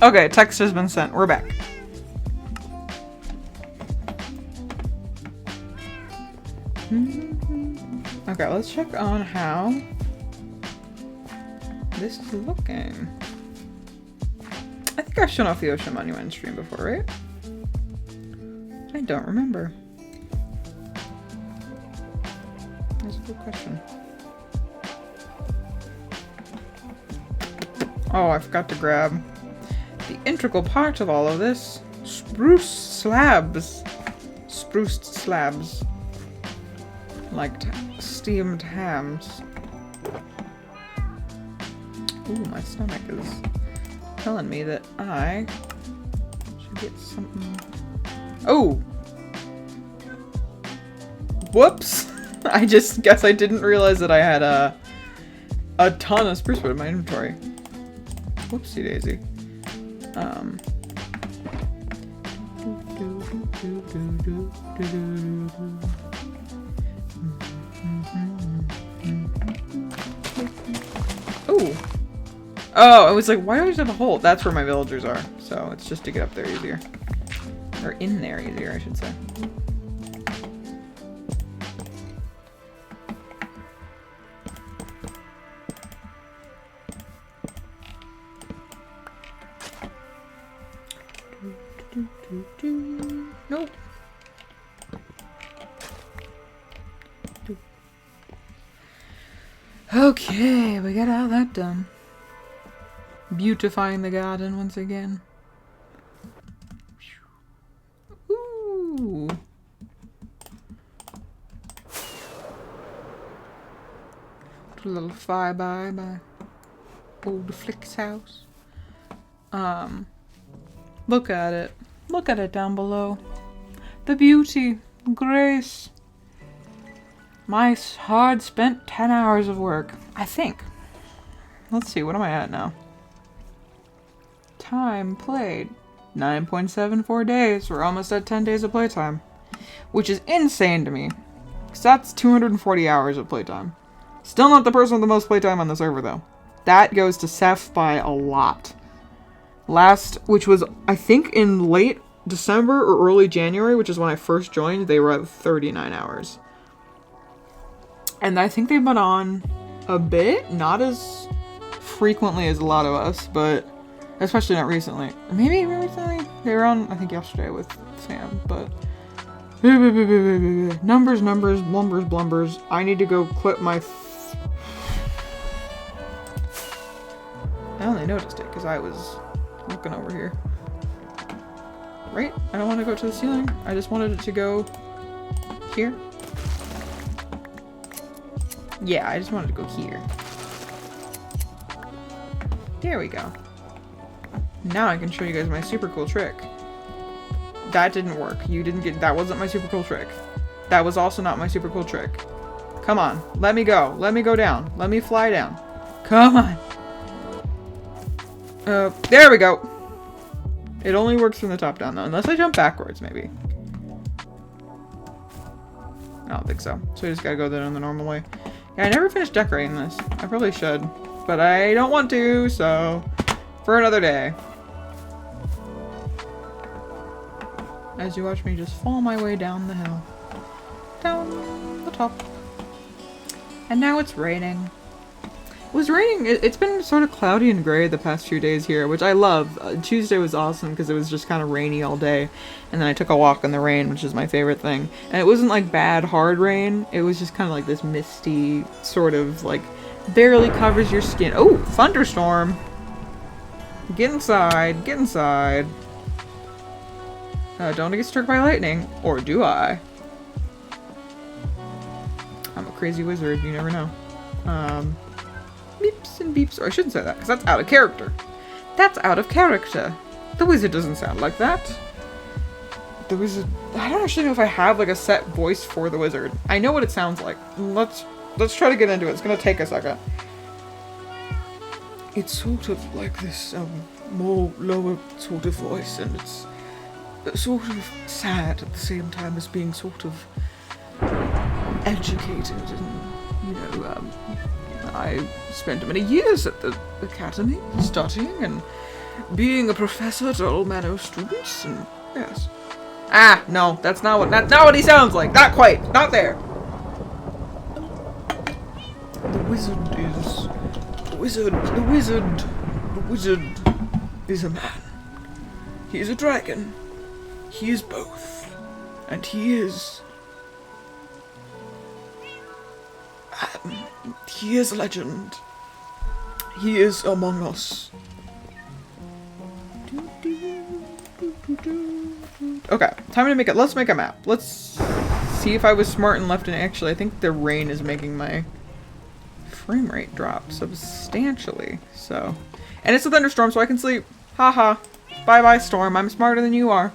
Okay, text has been sent. We're back. Okay, let's check on how this is looking. I think I've shown off the ocean monument stream before, right? I don't remember. That's a good question. Oh, I forgot to grab the integral part of all of this. Spruce slabs. Spruced slabs. Like steamed hams. Ooh, my stomach is telling me that I should get something. Oh! Whoops! I just guess I didn't realize that I had a ton of spruce wood in my inventory. Whoopsie daisy. Ooh. Oh, I was like, why do I just have a hole? That's where my villagers are. So it's just to get up there easier. Or in there easier, I should say. Nope. Okay, we got all that done. Beautifying the garden once again. Ooh. Put a little flyby by old Flick's house. Look at it. Look at it down below. The beauty, grace. My hard spent 10 hours of work, I think. Let's see, what am I at now? Time played. 9.74 days. We're almost at 10 days of playtime. Which is insane to me. Because that's 240 hours of playtime. Still not the person with the most playtime on the server, though. That goes to Seth by a lot. Which was, I think, in late December or early January, which is when I first joined, they were at 39 hours. And I think they've been on a bit, not as frequently as a lot of us, but especially not recently. Maybe recently? They were on, I think, yesterday with Sam, but numbers, blumbers. I need to go clip my... I only noticed it because I was looking over here. Right? I don't want to go to the ceiling. I just wanted it to go here. Yeah, I just wanted to go here. There we go. Now I can show you guys my super cool trick. That didn't work. That wasn't my super cool trick. That was also not my super cool trick. Come on. Let me go. Let me go down. Let me fly down. Come on. There we go. It only works from the top down though, unless I jump backwards maybe. I don't think so. So I just gotta go down the normal way. Yeah, I never finished decorating this. I probably should, but I don't want to, so for another day. As you watch me just fall my way down the hill. Down the top. And now it's raining. It was raining. It's been sort of cloudy and gray the past few days here, which I love. Tuesday was awesome because it was just kind of rainy all day. And then I took a walk in the rain, which is my favorite thing. And it wasn't like bad, hard rain. It was just kind of like this misty, sort of like barely covers your skin. Oh, thunderstorm. Get inside. Get inside. Don't get struck by lightning. Or do I? I'm a crazy wizard. You never know. Beeps and beeps. Or I shouldn't say that, because that's out of character. That's out of character. The wizard doesn't sound like that. The wizard... I don't actually know if I have, like, a set voice for the wizard. I know what it sounds like. Let's try to get into it. It's gonna take a second. It's sort of like this, more lower sort of voice, and it's sort of sad at the same time as being sort of educated and, you know, I spent many years at the academy studying and being a professor to all manner of students, and yes. Ah, no, that's not what he sounds like. Not quite. Not there. The wizard is a man. He is a dragon. He is both. And he is... he is a legend. He is among us. Okay, time to make it. Let's make a map. Let's see if I was smart and left. And actually, I think the rain is making my frame rate drop substantially. So, and it's a thunderstorm, so I can sleep. Haha. Bye bye, storm. I'm smarter than you are.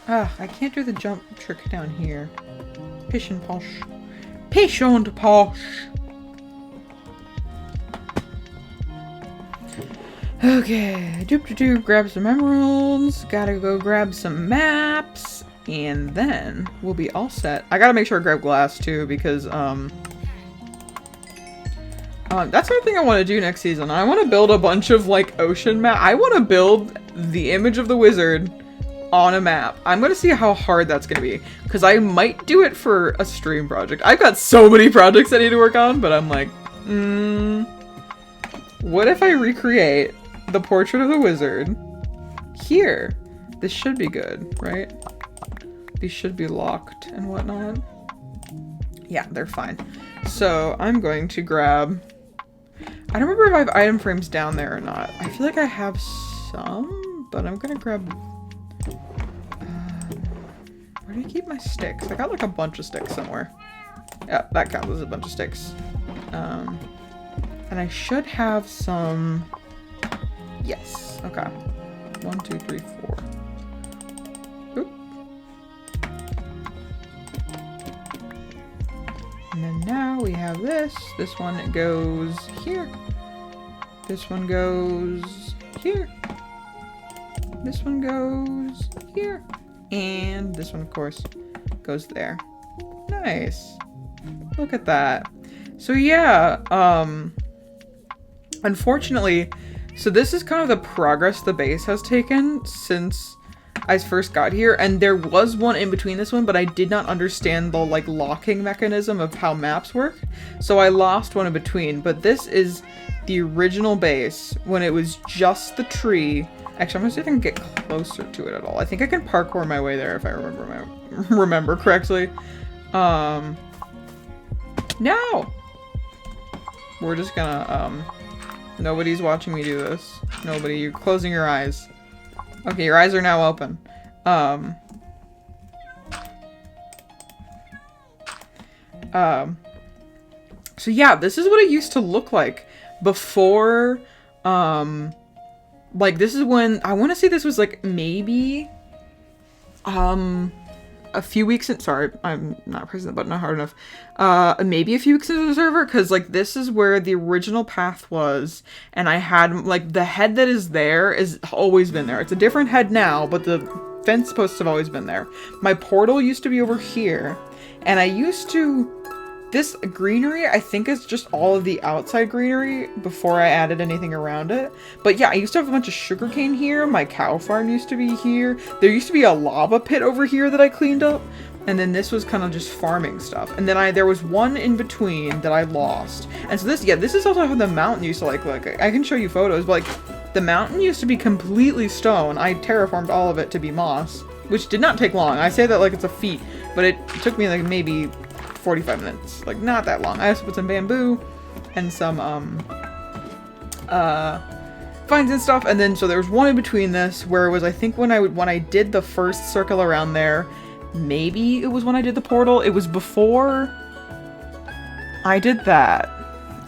Ah, I can't do the jump trick down here. Pish and posh. Pish and posh! Okay, doop-de-doo, grab some emeralds, gotta go grab some maps, and then we'll be all set. I gotta make sure I grab glass too, because, that's another thing I want to do next season. I want to build a bunch of, like, ocean map. I want to build the image of the wizard on a map. I'm gonna see how hard that's gonna be, because I might do it for a stream project. I've got so many projects I need to work on, but I'm like, what if I recreate the portrait of the wizard here? This should be good, right? These should be locked and whatnot. Yeah, they're fine. So I'm going to grab, I don't remember if I have item frames down there or not. I feel like I have some, but I'm gonna grab, where do I keep my sticks? I got like a bunch of sticks somewhere. Yeah, that counts as a bunch of sticks. And I should have some, yes, okay. 1, 2, 3, 4. Oop. And then now we have this. This one goes here. This one goes here. This one goes here. And this one, of course, goes there. Nice. Look at that. So yeah, unfortunately, so this is kind of the progress the base has taken since I first got here, and there was one in between this one, but I did not understand the, like, locking mechanism of how maps work, so I lost one in between. But this is the original base when it was just the tree. Actually, I'm gonna see if I can get closer to it at all. I think I can parkour my way there if I remember correctly. No! We're just gonna, nobody's watching me do this. Nobody, you're closing your eyes. Okay, your eyes are now open. So yeah, this is what it used to look like before, like, this is when, I want to say this was, like, maybe, a few weeks in, sorry, I'm not pressing the button not hard enough, maybe a few weeks into the server, because, like, this is where the original path was, and I had, like, the head that is there is always been there. It's a different head now, but the fence posts have always been there. My portal used to be over here, and I used to, this greenery, I think, is just all of the outside greenery before I added anything around it. But yeah, I used to have a bunch of sugarcane here. My cow farm used to be here. There used to be a lava pit over here that I cleaned up. And then this was kind of just farming stuff. And then there was one in between that I lost. And so this, yeah, this is also how the mountain used to, like, I can show you photos, but, like, the mountain used to be completely stone. I terraformed all of it to be moss, which did not take long. I say that like it's a feat, but it took me, like, maybe 45 minutes. Like, not that long. I also put some bamboo and some, vines and stuff. And then, so there was one in between this where it was, I think when I did the first circle around there, maybe it was when I did the portal. It was before I did that,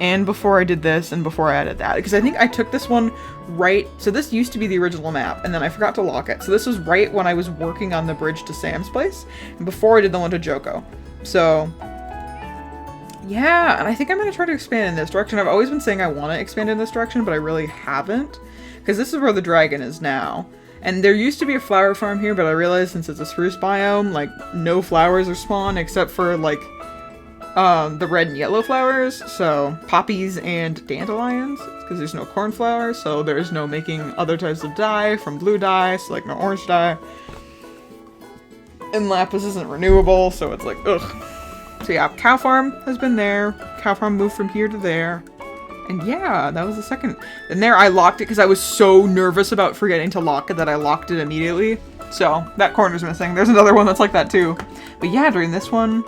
and before I did this, and before I added that. Because I think I took this one right, so this used to be the original map, and then I forgot to lock it. So this was right when I was working on the bridge to Sam's place, and before I did the one to Joko. So, yeah, and I think I'm going to try to expand in this direction. I've always been saying I want to expand in this direction, but I really haven't. Because this is where the dragon is now. And there used to be a flower farm here, but I realized since it's a spruce biome, like, no flowers are spawned except for, like, the red and yellow flowers. So, poppies and dandelions, because there's no cornflowers, so there's no making other types of dye from blue dye, so, like, no orange dye. And lapis isn't renewable, so it's like, ugh. So yeah, cow farm has been there. Cow farm moved from here to there. And yeah, that was the second. And there I locked it because I was so nervous about forgetting to lock it that I locked it immediately. So that corner's missing. There's another one that's like that too. But yeah, during this one,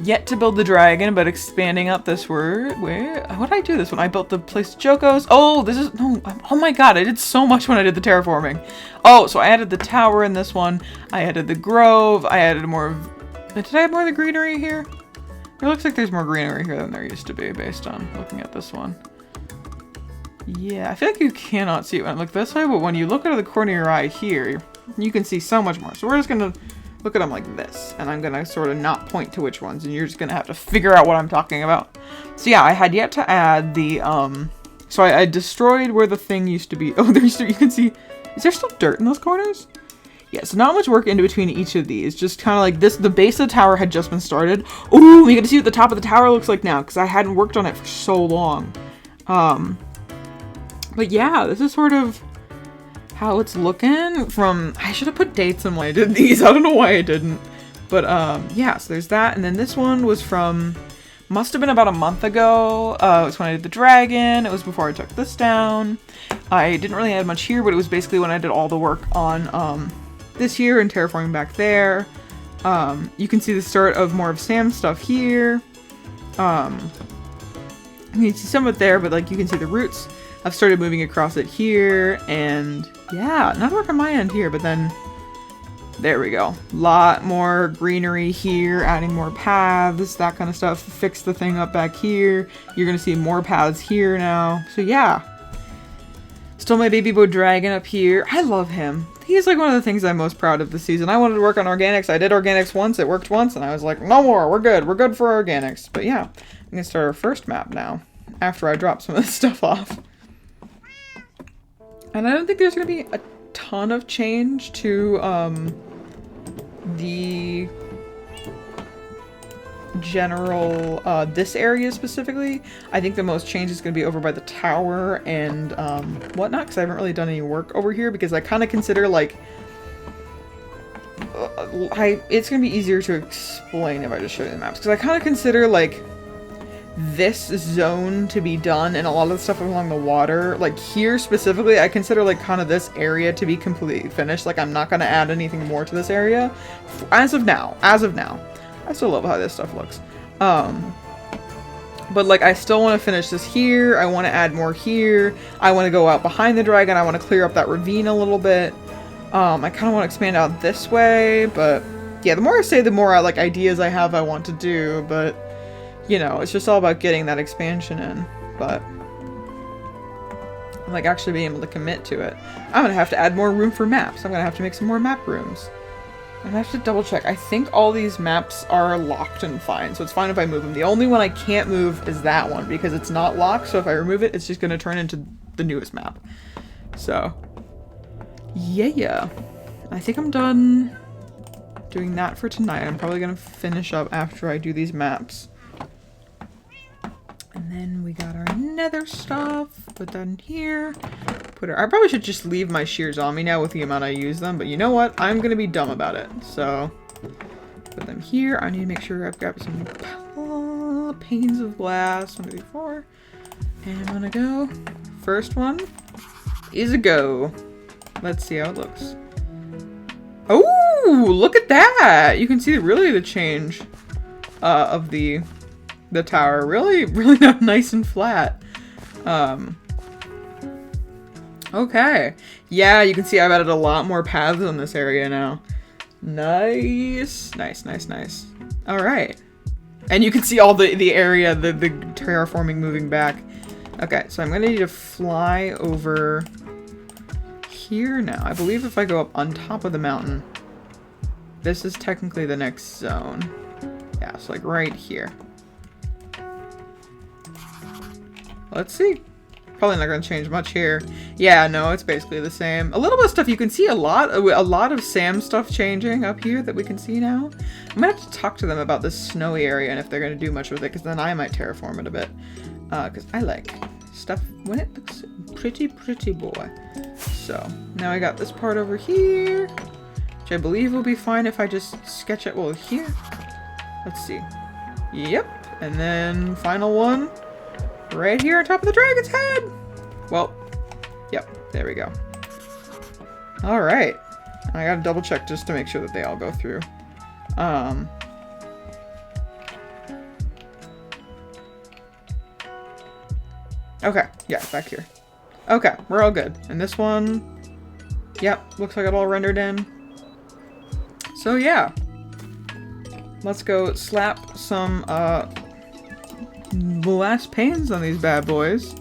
yet to build the dragon, but expanding up this word. What did I do this one? I built the place Joko's. Oh, this is, no, oh my god, I did so much when I did the terraforming. Oh, so I added the tower in this one. I added the grove. I added more of, did I have more of the greenery here? It looks like there's more greenery here than there used to be based on looking at this one. Yeah, I feel like you cannot see it when I look this way, but when you look out of the corner of your eye here, you can see so much more. So we're just gonna look at them like this, and I'm gonna sort of not point to which ones, and you're just gonna have to figure out what I'm talking about. So yeah, I had yet to add the, so I destroyed where the thing used to be. Oh, there used to, you can see, is there still dirt in those corners? Yeah, so not much work in between each of these. Just kind of like this, the base of the tower had just been started. Ooh, you get to see what the top of the tower looks like now, because I hadn't worked on it for so long. But yeah, this is sort of how it's looking from, I should have put dates on when I did these. I don't know why I didn't. But yeah, so there's that. And then this one was from, must have been about a month ago. It was when I did the dragon. It was before I took this down. I didn't really add much here, but it was basically when I did all the work on this here and terraforming back there. You can see the start of more of Sam's stuff here. You can see some of it there, but like you can see the roots. I've started moving across it here, and yeah, not work on my end here, but then there we go. Lot more greenery here, adding more paths, that kind of stuff. Fix the thing up back here. You're gonna see more paths here now. So yeah. Still my baby boy dragon up here. I love him. He's like one of the things I'm most proud of this season. I wanted to work on organics. I did organics once, it worked once, and I was like, no more, we're good for organics. But yeah, I'm gonna start our first map now, after I drop some of this stuff off. And I don't think there's gonna be a ton of change to the general this area specifically. I think the most change is gonna be over by the tower and whatnot, because I haven't really done any work over here, because I kind of consider like it's gonna be easier to explain if I just show you the maps, because I kind of consider like this zone to be done and a lot of the stuff along the water, like here specifically, I consider like kind of this area to be completely finished. Like I'm not going to add anything more to this area as of now. I still love how this stuff looks. But like I still want to finish this here. I want to add more here. I want to go out behind the dragon. I want to clear up that ravine a little bit. I kind of want to expand out this way, but yeah, the more I say, the more like ideas I have I want to do, but you know, it's just all about getting that expansion in, but like actually being able to commit to it. I'm gonna have to add more room for maps. I'm gonna have to make some more map rooms. I'm gonna have to double check. I think all these maps are locked and fine, so it's fine if I move them. The only one I can't move is that one because it's not locked, so if I remove it, it's just gonna turn into the newest map. So, yeah. I think I'm done doing that for tonight. I'm probably gonna finish up after I do these maps. And then we got our nether stuff. Put that in here. I probably should just leave my shears on me now with the amount I use them, but you know what? I'm gonna be dumb about it. So, put them here. I need to make sure I've got some panes of glass. 1, 2, 3, 4. And I'm gonna go. First one is a go. Let's see how it looks. Oh, look at that! You can see really the change of the tower. Really nice and flat. Okay. Yeah, you can see I've added a lot more paths in this area now. Nice. Alright. And you can see all the area, the terraforming moving back. Okay, so I'm gonna need to fly over here now. I believe if I go up on top of the mountain, this is technically the next zone. Yeah, so like right here. Let's see. Probably not going to change much here. Yeah, no, it's basically the same. A little bit of stuff. You can see a lot of Sam stuff changing up here that we can see now. I'm going to have to talk to them about this snowy area and if they're going to do much with it, because then I might terraform it a bit. Because I like stuff when it looks pretty boy. So, now I got this part over here, which I believe will be fine if I just sketch it. Well, here. Let's see. Yep. And then final one. Right here on top of the dragon's head! Well, yep, there we go. Alright. I gotta double check just to make sure that they all go through. Okay, yeah, back here. Okay, we're all good. And this one, yep, looks like it all rendered in. So yeah. Let's go slap some, glass panes on these bad boys.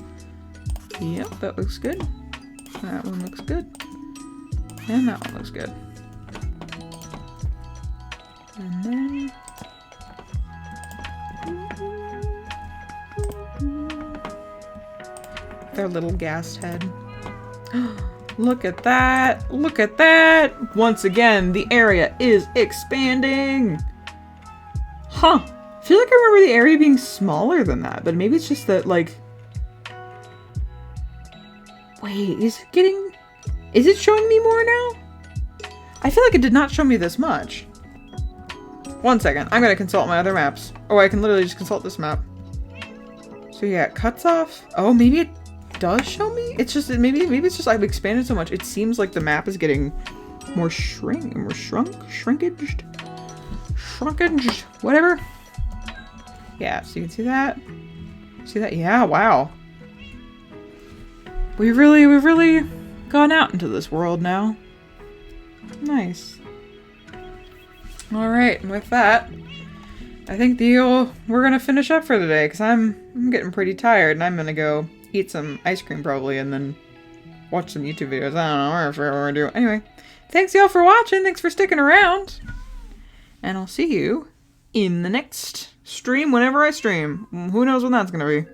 Yep, that looks good. That one looks good. And that one looks good. And then... their little gas head. Look at that! Look at that! Once again, the area is expanding! Huh. I feel like I remember the area being smaller than that, but maybe it's just that, like... wait, is it getting... is it showing me more now? I feel like it did not show me this much. One second, I'm gonna consult my other maps. Oh, I can literally just consult this map. So yeah, it cuts off. Oh, maybe it does show me? It's just, maybe it's just I've expanded so much. It seems like the map is getting more shrinkaged, whatever. Yeah, so you can see that. See that? Yeah, wow. We've really gone out into this world now. Nice. Alright, with that, I think we're gonna finish up for today, because I'm getting pretty tired, and I'm gonna go eat some ice cream probably, and then watch some YouTube videos. I don't know, whatever we're doing. Anyway, thanks y'all for watching, thanks for sticking around, and I'll see you in the next stream whenever I stream. Who knows when that's gonna be.